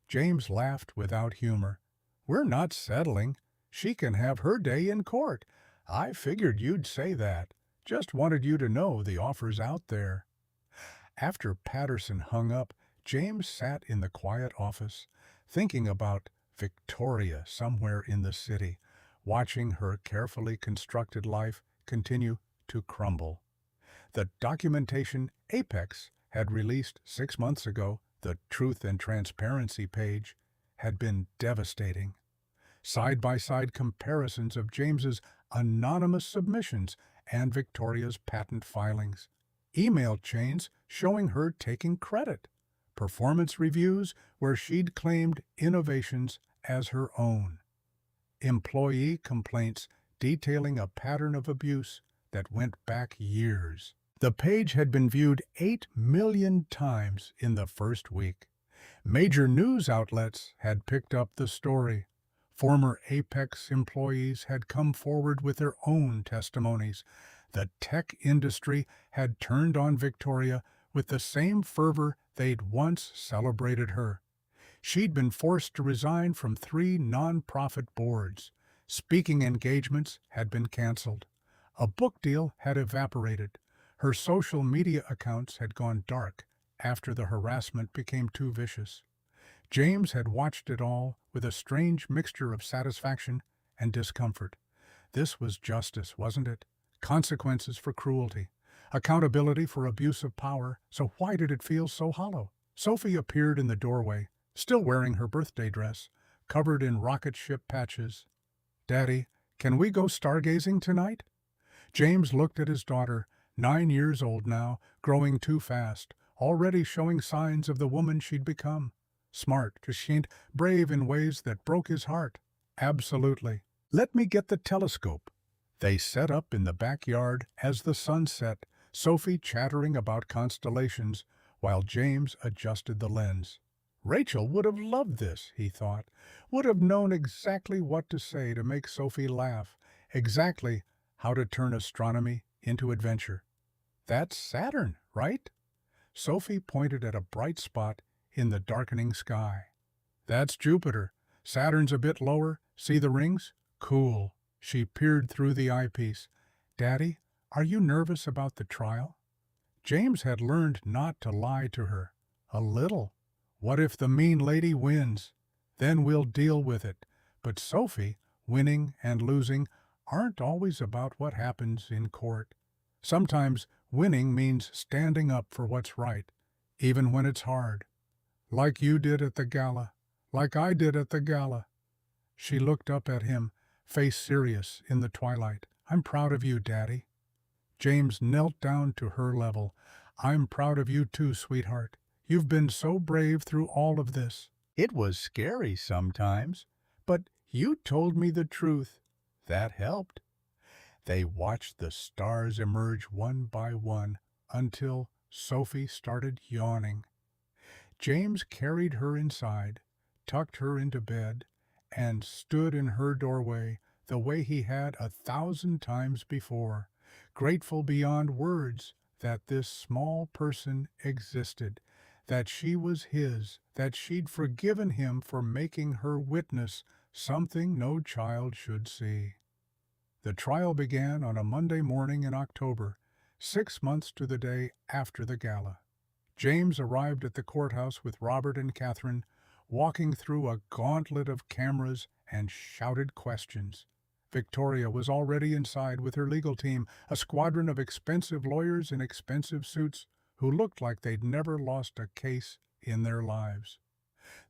James laughed without humor. "We're not settling. She can have her day in court. I figured you'd say that. Just wanted you to know the offer's out there." After Patterson hung up, James sat in the quiet office, thinking about Victoria somewhere in the city, watching her carefully constructed life continue to crumble. The documentation Apex had released 6 months ago, the Truth and Transparency page, had been devastating. Side-by-side comparisons of James's anonymous submissions and Victoria's patent filings. Email chains showing her taking credit. Performance reviews where she'd claimed innovations as her own. Employee complaints detailing a pattern of abuse that went back years. The page had been viewed 8 million times in the first week. Major news outlets had picked up the story. Former Apex employees had come forward with their own testimonies. The tech industry had turned on Victoria with the same fervor they'd once celebrated her. She'd been forced to resign from 3 nonprofit boards. Speaking engagements had been canceled. A book deal had evaporated. Her social media accounts had gone dark after the harassment became too vicious. James had watched it all with a strange mixture of satisfaction and discomfort. This was justice, wasn't it? Consequences for cruelty. Accountability for abuse of power. So why did it feel so hollow? Sophie appeared in the doorway, still wearing her birthday dress, covered in rocket ship patches. "Daddy, can we go stargazing tonight?" James looked at his daughter, 9 years old now, growing too fast, already showing signs of the woman she'd become. Smart, prescient, brave in ways that broke his heart. Absolutely. "Let me get the telescope." They set up in the backyard as the sun set, Sophie chattering about constellations, while James adjusted the lens. Rachel would have loved this, he thought, would have known exactly what to say to make Sophie laugh, exactly how to turn astronomy into adventure. "That's Saturn, right?" Sophie pointed at a bright spot in the darkening sky. "That's Jupiter. Saturn's a bit lower. See the rings? Cool." She peered through the eyepiece. "Daddy, are you nervous about the trial?" James had learned not to lie to her. A little. What if the mean lady wins? Then we'll deal with it. But Sophie, winning and losing, aren't always about what happens in court. Sometimes winning means standing up for what's right, even when it's hard. Like you did at the gala. Like I did at the gala. She looked up at him, face serious in the twilight. "I'm proud of you, Daddy." James knelt down to her level. "I'm proud of you too, sweetheart. You've been so brave through all of this. It was scary sometimes, but you told me the truth. That helped." They watched the stars emerge one by one until Sophie started yawning. James carried her inside, tucked her into bed, and stood in her doorway the way he had 1,000 times before, grateful beyond words that this small person existed, that she was his, that she'd forgiven him for making her witness something no child should see. The trial began on a Monday morning in October, 6 months to the day after the gala. James arrived at the courthouse with Robert and Catherine, walking through a gauntlet of cameras and shouted questions. Victoria was already inside with her legal team, a squadron of expensive lawyers in expensive suits who looked like they'd never lost a case in their lives.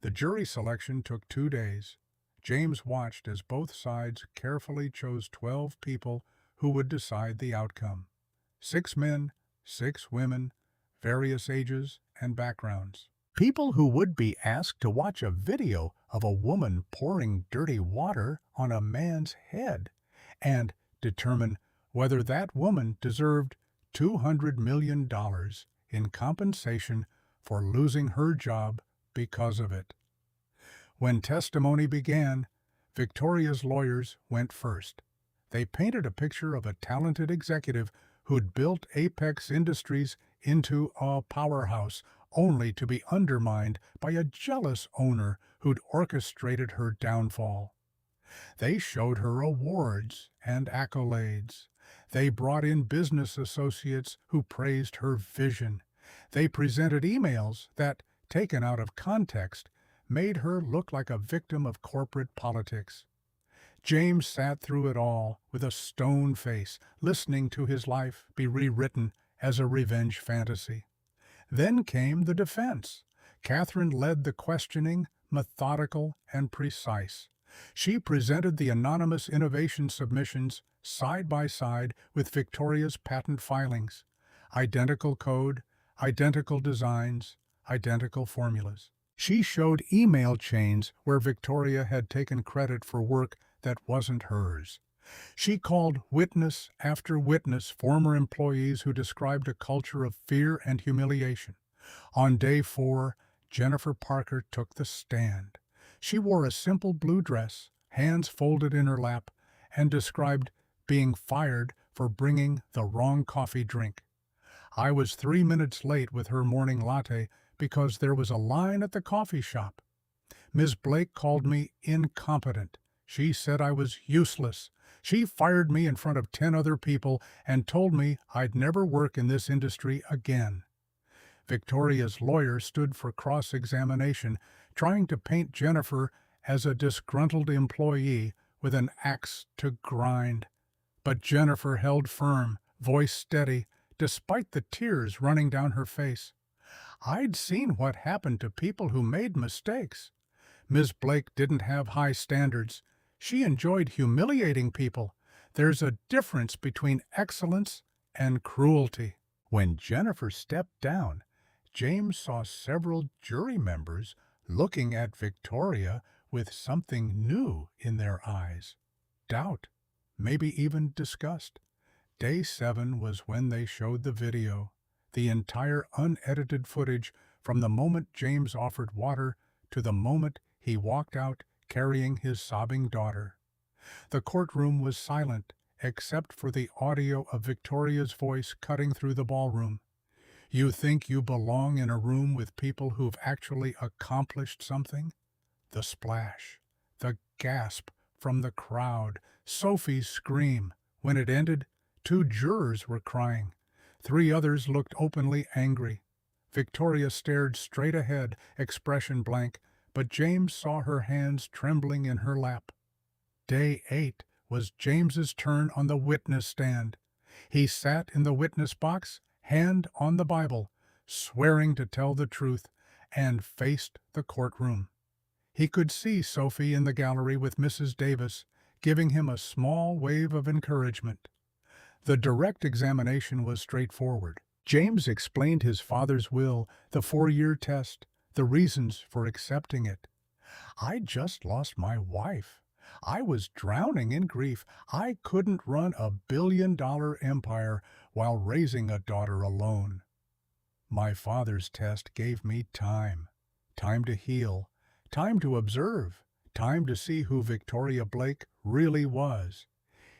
The jury selection took 2 days. James watched as both sides carefully chose 12 people who would decide the outcome. 6 men, 6 women, various ages and backgrounds. People who would be asked to watch a video of a woman pouring dirty water on a man's head and determine whether that woman deserved $200 million in compensation for losing her job because of it. When testimony began, Victoria's lawyers went first. They painted a picture of a talented executive who'd built Apex Industries into a powerhouse, only to be undermined by a jealous owner who'd orchestrated her downfall. They showed her awards and accolades. They brought in business associates who praised her vision. They presented emails that, taken out of context, made her look like a victim of corporate politics. James sat through it all with a stone face, listening to his life be rewritten as a revenge fantasy. Then came the defense. Catherine led the questioning, methodical and precise. She presented the anonymous innovation submissions side by side with Victoria's patent filings. Identical code, identical designs, identical formulas. She showed email chains where Victoria had taken credit for work that wasn't hers. She called witness after witness former employees who described a culture of fear and humiliation. On day 4, Jennifer Parker took the stand. She wore a simple blue dress, hands folded in her lap, and described being fired for bringing the wrong coffee drink. I was 3 minutes late with her morning latte because there was a line at the coffee shop. Ms. Blake called me incompetent. She said I was useless. She fired me in front of 10 other people and told me I'd never work in this industry again. Victoria's lawyer stood for cross-examination, trying to paint Jennifer as a disgruntled employee with an axe to grind. But Jennifer held firm, voice steady, despite the tears running down her face. I'd seen what happened to people who made mistakes. Ms. Blake didn't have high standards. She enjoyed humiliating people. There's a difference between excellence and cruelty. When Jennifer stepped down, James saw several jury members looking at Victoria with something new in their eyes. Doubt, maybe even disgust. Day 7 was when they showed the video, the entire unedited footage from the moment James offered water to the moment he walked out carrying his sobbing daughter. The courtroom was silent, except for the audio of Victoria's voice cutting through the ballroom. You think you belong in a room with people who've actually accomplished something? The splash, the gasp from the crowd, Sophie's scream. When it ended, 2 jurors were crying. 3 others looked openly angry. Victoria stared straight ahead, expression blank, but James saw her hands trembling in her lap. Day 8 was James's turn on the witness stand. He sat in the witness box, hand on the Bible, swearing to tell the truth, and faced the courtroom. He could see Sophie in the gallery with Mrs. Davis, giving him a small wave of encouragement. The direct examination was straightforward. James explained his father's will, the 4-year test, the reasons for accepting it. "I'd just lost my wife. I was drowning in grief. I couldn't run a billion-dollar empire while raising a daughter alone. My father's test gave me time. Time to heal, time to observe, time to see who Victoria Blake really was.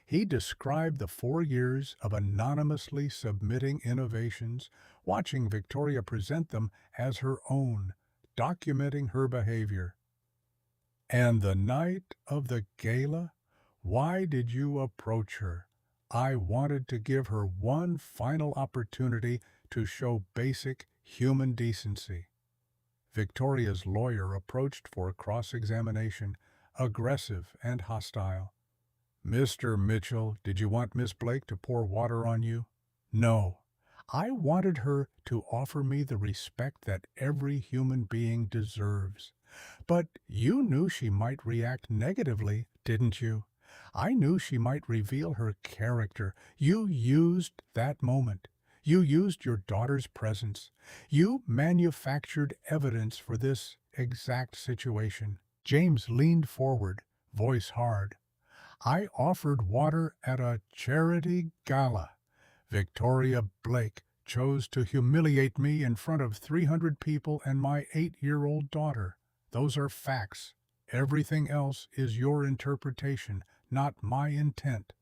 He described the 4 years of anonymously submitting innovations, watching Victoria present them as her own, documenting her behavior. And the night of the gala, why did you approach her? I wanted to give her one final opportunity to show basic human decency." Victoria's lawyer approached for cross-examination, aggressive and hostile. "Mr. Mitchell, did you want Miss Blake to pour water on you?" "No. I wanted her to offer me the respect that every human being deserves. But you knew she might react negatively, didn't you? I knew she might reveal her character. You used that moment. You used your daughter's presence. You manufactured evidence for this exact situation." James leaned forward, voice hard. "I offered water at a charity gala. Victoria Blake chose to humiliate me in front of 300 people and my 8-year-old daughter. Those are facts. Everything else is your interpretation, not my intent."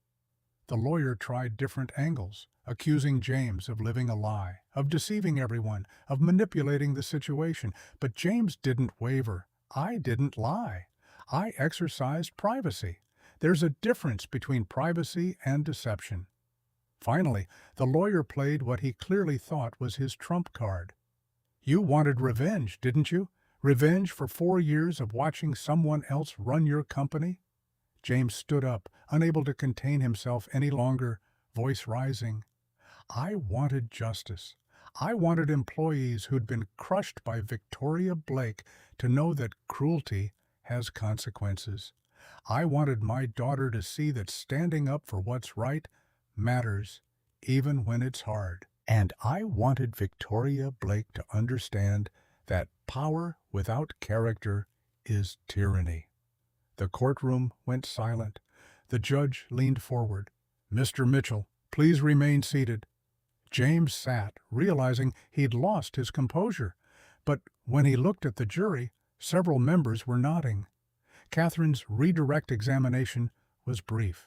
The lawyer tried different angles, accusing James of living a lie, of deceiving everyone, of manipulating the situation. But James didn't waver. "I didn't lie. I exercised privacy. There's a difference between privacy and deception." Finally, the lawyer played what he clearly thought was his trump card. "You wanted revenge, didn't you? Revenge for 4 years of watching someone else run your company?" James stood up, unable to contain himself any longer, voice rising. I wanted justice. I wanted employees who'd been crushed by Victoria Blake to know that cruelty has consequences. I wanted my daughter to see that standing up for what's right matters, even when it's hard. And I wanted Victoria Blake to understand that power without character is tyranny. The courtroom went silent. The judge leaned forward. Mr. Mitchell, please remain seated. James sat, realizing he'd lost his composure. But when he looked at the jury, several members were nodding. Catherine's redirect examination was brief.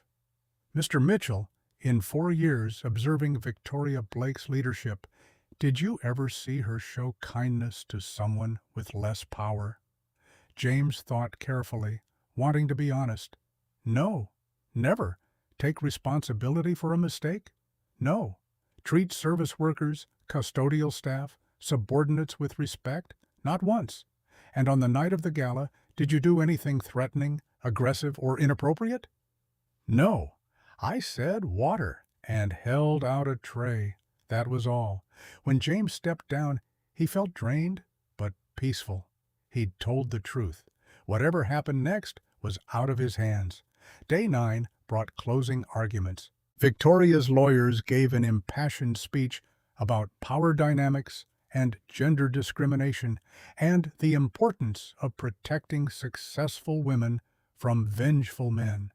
Mr. Mitchell, in 4 years observing Victoria Blake's leadership, did you ever see her show kindness to someone with less power? James thought carefully, wanting to be honest. No, never. Take responsibility for a mistake? No. Treat service workers, custodial staff, subordinates with respect? Not once. And on the night of the gala, did you do anything threatening, aggressive, or inappropriate? No. I said water and held out a tray. That was all. When James stepped down, he felt drained, but peaceful. He'd told the truth. Whatever happened next was out of his hands. Day 9 brought closing arguments. Victoria's lawyers gave an impassioned speech about power dynamics and gender discrimination and the importance of protecting successful women from vengeful men.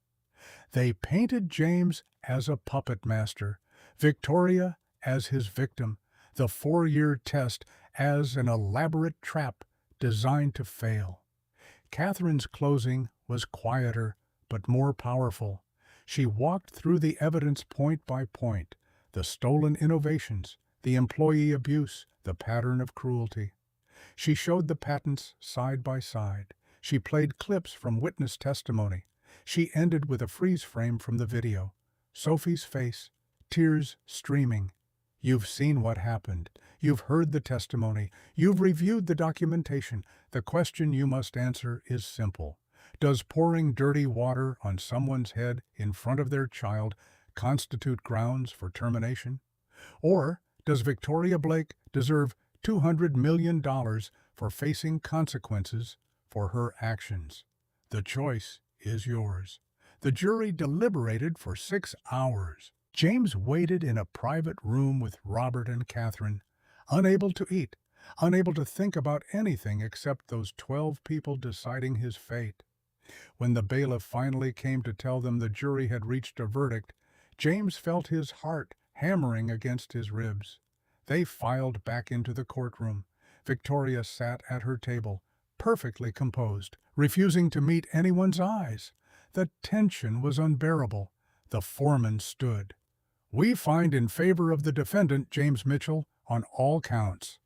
They painted James as a puppet master, Victoria as his victim, the 4-year test as an elaborate trap designed to fail. Catherine's closing was quieter but more powerful. She walked through the evidence point by point, the stolen innovations, the employee abuse, the pattern of cruelty. She showed the patents side by side. She played clips from witness testimony. She ended with a freeze frame from the video. Sophie's face, tears streaming. You've seen what happened. You've heard the testimony. You've reviewed the documentation. The question you must answer is simple. Does pouring dirty water on someone's head in front of their child constitute grounds for termination? Or does Victoria Blake deserve $200 million for facing consequences for her actions? The choice is yours. The jury deliberated for 6 hours. James waited in a private room with Robert and Catherine, unable to eat, unable to think about anything except those 12 people deciding his fate. When the bailiff finally came to tell them the jury had reached a verdict, James felt his heart hammering against his ribs. They filed back into the courtroom. Victoria sat at her table, perfectly composed, refusing to meet anyone's eyes. The tension was unbearable. The foreman stood. We find in favor of the defendant, James Mitchell, on all counts.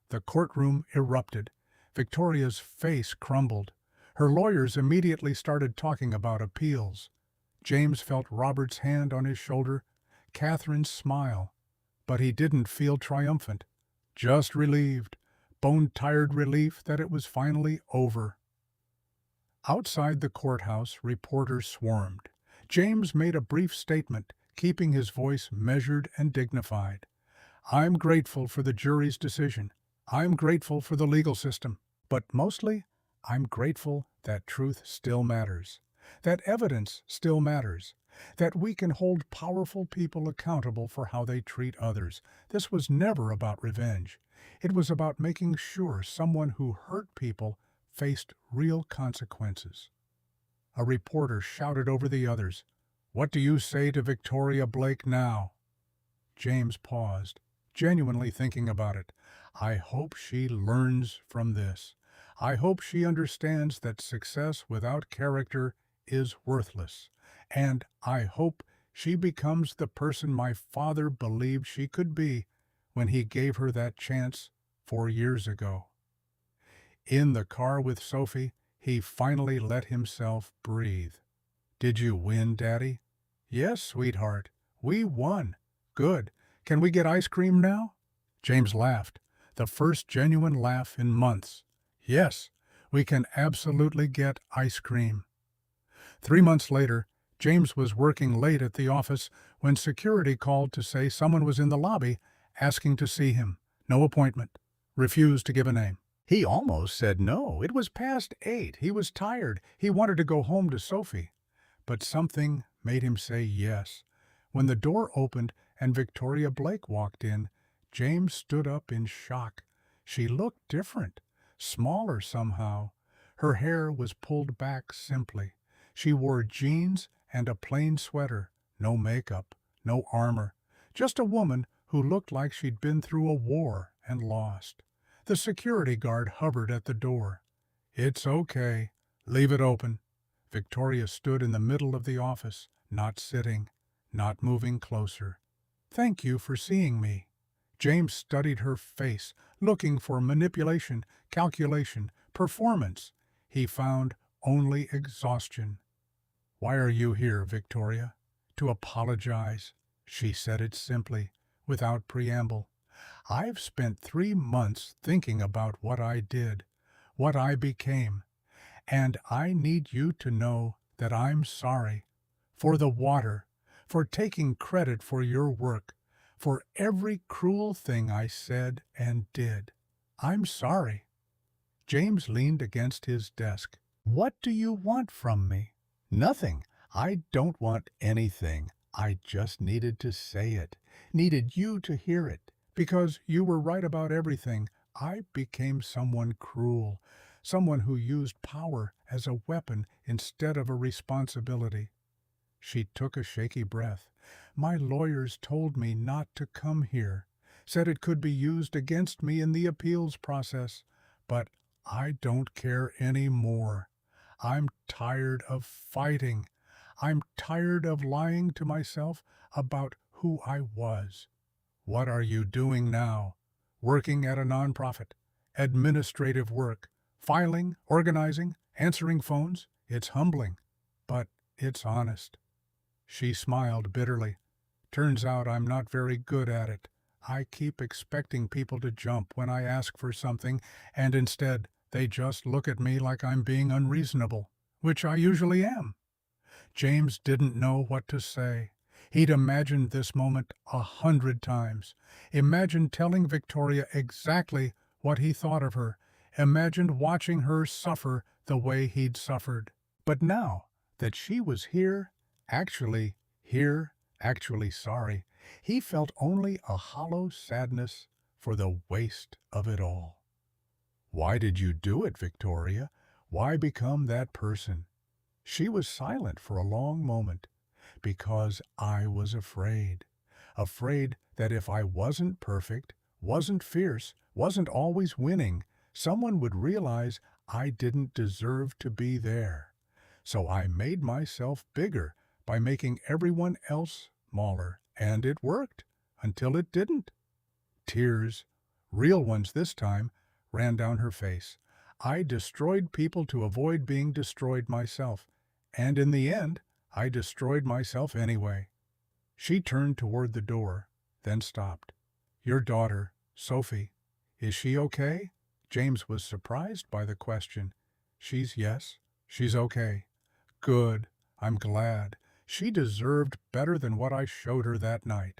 The courtroom erupted. Victoria's face crumbled. Her lawyers immediately started talking about appeals. James felt Robert's hand on his shoulder, Catherine's smile. But he didn't feel triumphant, just relieved, bone-tired relief that it was finally over. Outside the courthouse, reporters swarmed. James made a brief statement, keeping his voice measured and dignified. I'm grateful for the jury's decision. I'm grateful for the legal system. But mostly, I'm grateful that truth still matters, that evidence still matters, that we can hold powerful people accountable for how they treat others. This was never about revenge. It was about making sure someone who hurt people faced real consequences. A reporter shouted over the others, "What do you say to Victoria Blake now?" James paused, genuinely thinking about it. I hope she learns from this. I hope she understands that success without character is worthless. And I hope she becomes the person my father believed she could be when he gave her that chance 4 years ago. In the car with Sophie, he finally let himself breathe. Did you win, Daddy? Yes, sweetheart. We won. Good. Can we get ice cream now? James laughed, the first genuine laugh in months. Yes, we can absolutely get ice cream. 3 months later, James was working late at the office when security called to say someone was in the lobby asking to see him. No appointment. Refused to give a name. He almost said no. It was past 8. He was tired. He wanted to go home to Sophie. But something made him say yes. When the door opened and Victoria Blake walked in, James stood up in shock. She looked different, smaller somehow. Her hair was pulled back simply. She wore jeans and a plain sweater, no makeup, no armor, just a woman who looked like she'd been through a war and lost. The security guard hovered at the door. "It's okay. Leave it open." Victoria stood in the middle of the office, not sitting, not moving closer. "Thank you for seeing me." James studied her face, looking for manipulation, calculation, performance. He found only exhaustion. "Why are you here, Victoria?" "To apologize." She said it simply, without preamble. "I've spent 3 months thinking about what I did, what I became, and I need you to know that I'm sorry. For the water, for taking credit for your work, for every cruel thing I said and did. I'm sorry." James leaned against his desk. "What do you want from me?" "Nothing. I don't want anything. I just needed to say it, needed you to hear it. Because you were right about everything. I became someone cruel, someone who used power as a weapon instead of a responsibility." She took a shaky breath. "My lawyers told me not to come here, said it could be used against me in the appeals process. But I don't care anymore. I'm tired of fighting. I'm tired of lying to myself about who I was." "What are you doing now?" "Working at a nonprofit. Administrative work. Filing, organizing, answering phones. It's humbling, but it's honest." She smiled bitterly. "Turns out I'm not very good at it. I keep expecting people to jump when I ask for something, and instead they just look at me like I'm being unreasonable, which I usually am." James didn't know what to say. He'd imagined this moment 100 times. Imagined telling Victoria exactly what he thought of her. Imagined watching her suffer the way he'd suffered. But now that she was actually here, actually sorry, he felt only a hollow sadness for the waste of it all. "Why did you do it, Victoria? Why become that person?" She was silent for a long moment. "Because I was afraid. Afraid that if I wasn't perfect, wasn't fierce, wasn't always winning, someone would realize I didn't deserve to be there. So I made myself bigger by making everyone else smaller, and it worked until it didn't." Tears, real ones this time, ran down her face. "I destroyed people to avoid being destroyed myself. And in the end, I destroyed myself anyway." She turned toward the door, then stopped. "Your daughter, Sophie, is she okay?" James was surprised by the question. Yes, she's okay." "Good. I'm glad. She deserved better than what I showed her that night."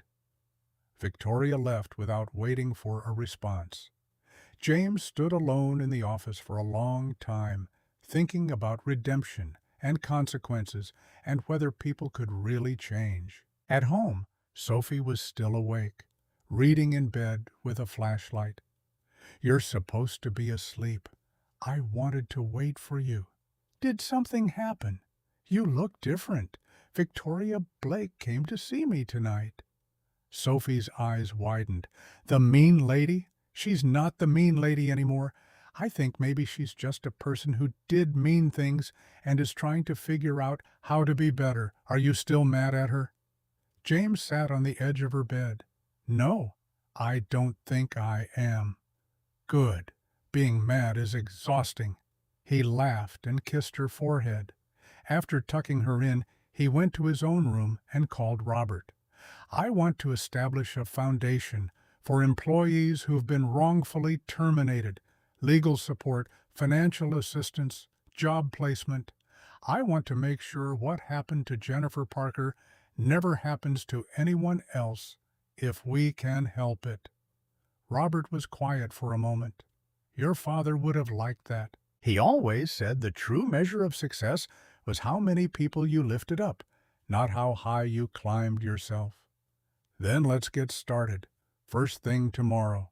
Victoria left without waiting for a response. James stood alone in the office for a long time, thinking about redemption and consequences and whether people could really change. At home, Sophie was still awake, reading in bed with a flashlight. "You're supposed to be asleep. I wanted to wait for you. Did something happen? You look different. Victoria Blake came to see me tonight." Sophie's eyes widened. "The mean lady? She's not the mean lady anymore. I think maybe she's just a person who did mean things and is trying to figure out how to be better. Are you still mad at her?" James sat on the edge of her bed. "No, I don't think I am." "Good. Being mad is exhausting." He laughed and kissed her forehead. After tucking her in, he went to his own room and called Robert. "I want to establish a foundation for employees who've been wrongfully terminated, legal support, financial assistance, job placement. I want to make sure what happened to Jennifer Parker never happens to anyone else if we can help it." Robert was quiet for a moment. "Your father would have liked that. He always said the true measure of success was how many people you lifted up, not how high you climbed yourself." "Then let's get started. First thing tomorrow."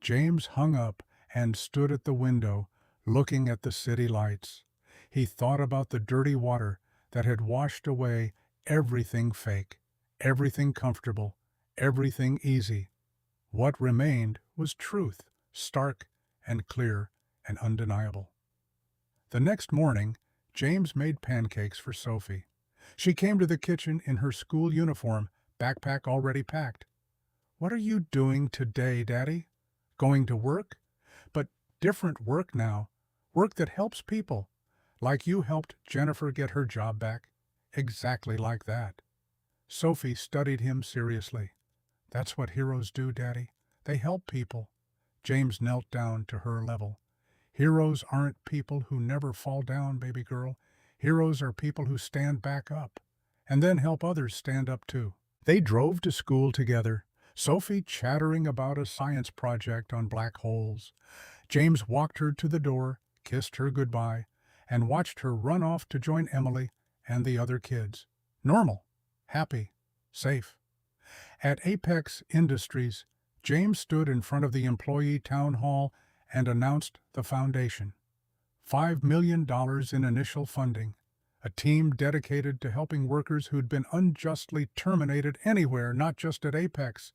James hung up and stood at the window, looking at the city lights. He thought about the dirty water that had washed away everything fake, everything comfortable, everything easy. What remained was truth, stark and clear and undeniable. The next morning, James made pancakes for Sophie. She came to the kitchen in her school uniform, backpack already packed. "What are you doing today, Daddy?" "Going to work? But different work now. Work that helps people. Like you helped Jennifer get her job back." "Exactly like that." Sophie studied him seriously. "That's what heroes do, Daddy. They help people." James knelt down to her level. "Heroes aren't people who never fall down, baby girl. Heroes are people who stand back up, and then help others stand up too." They drove to school together, Sophie chattering about a science project on black holes. James walked her to the door, kissed her goodbye, and watched her run off to join Emily and the other kids. Normal, happy, safe. At Apex Industries, James stood in front of the employee town hall and announced the foundation. $5 million in initial funding. A team dedicated to helping workers who'd been unjustly terminated anywhere, not just at Apex.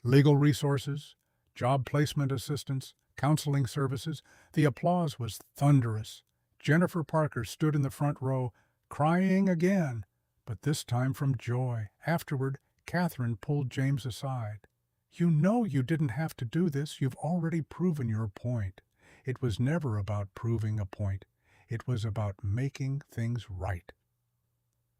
Legal resources, job placement assistance, counseling services. The applause was thunderous. Jennifer Parker stood in the front row, crying again, but this time from joy. Afterward, Catherine pulled James aside. "You know you didn't have to do this. You've already proven your point." It was never about proving a point. It was about making things right.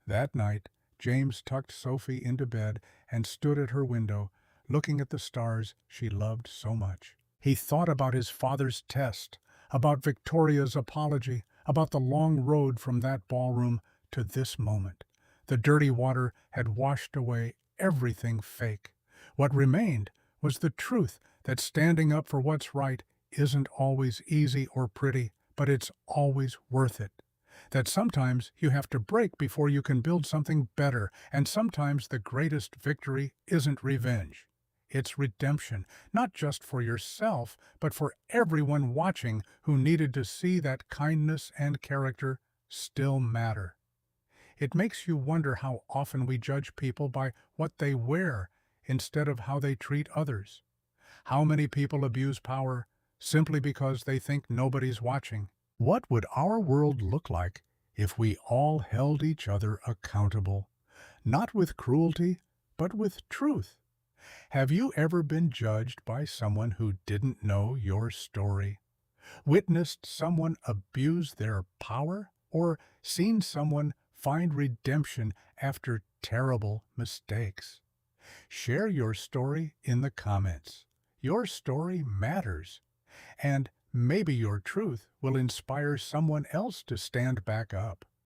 That night, James tucked Sophie into bed and stood at her window, looking at the stars she loved so much. He thought about his father's test, about Victoria's apology, about the long road from that ballroom to this moment. The dirty water had washed away everything fake. What remained was the truth that standing up for what's right isn't always easy or pretty, but it's always worth it. That sometimes you have to break before you can build something better, and sometimes the greatest victory isn't revenge. It's redemption, not just for yourself, but for everyone watching who needed to see that kindness and character still matter. It makes you wonder how often we judge people by what they wear instead of how they treat others. How many people abuse power simply because they think nobody's watching? What would our world look like if we all held each other accountable, not with cruelty, but with truth? Have you ever been judged by someone who didn't know your story? Witnessed someone abuse their power? Or seen someone find redemption after terrible mistakes? Share your story in the comments. Your story matters. And maybe your truth will inspire someone else to stand back up.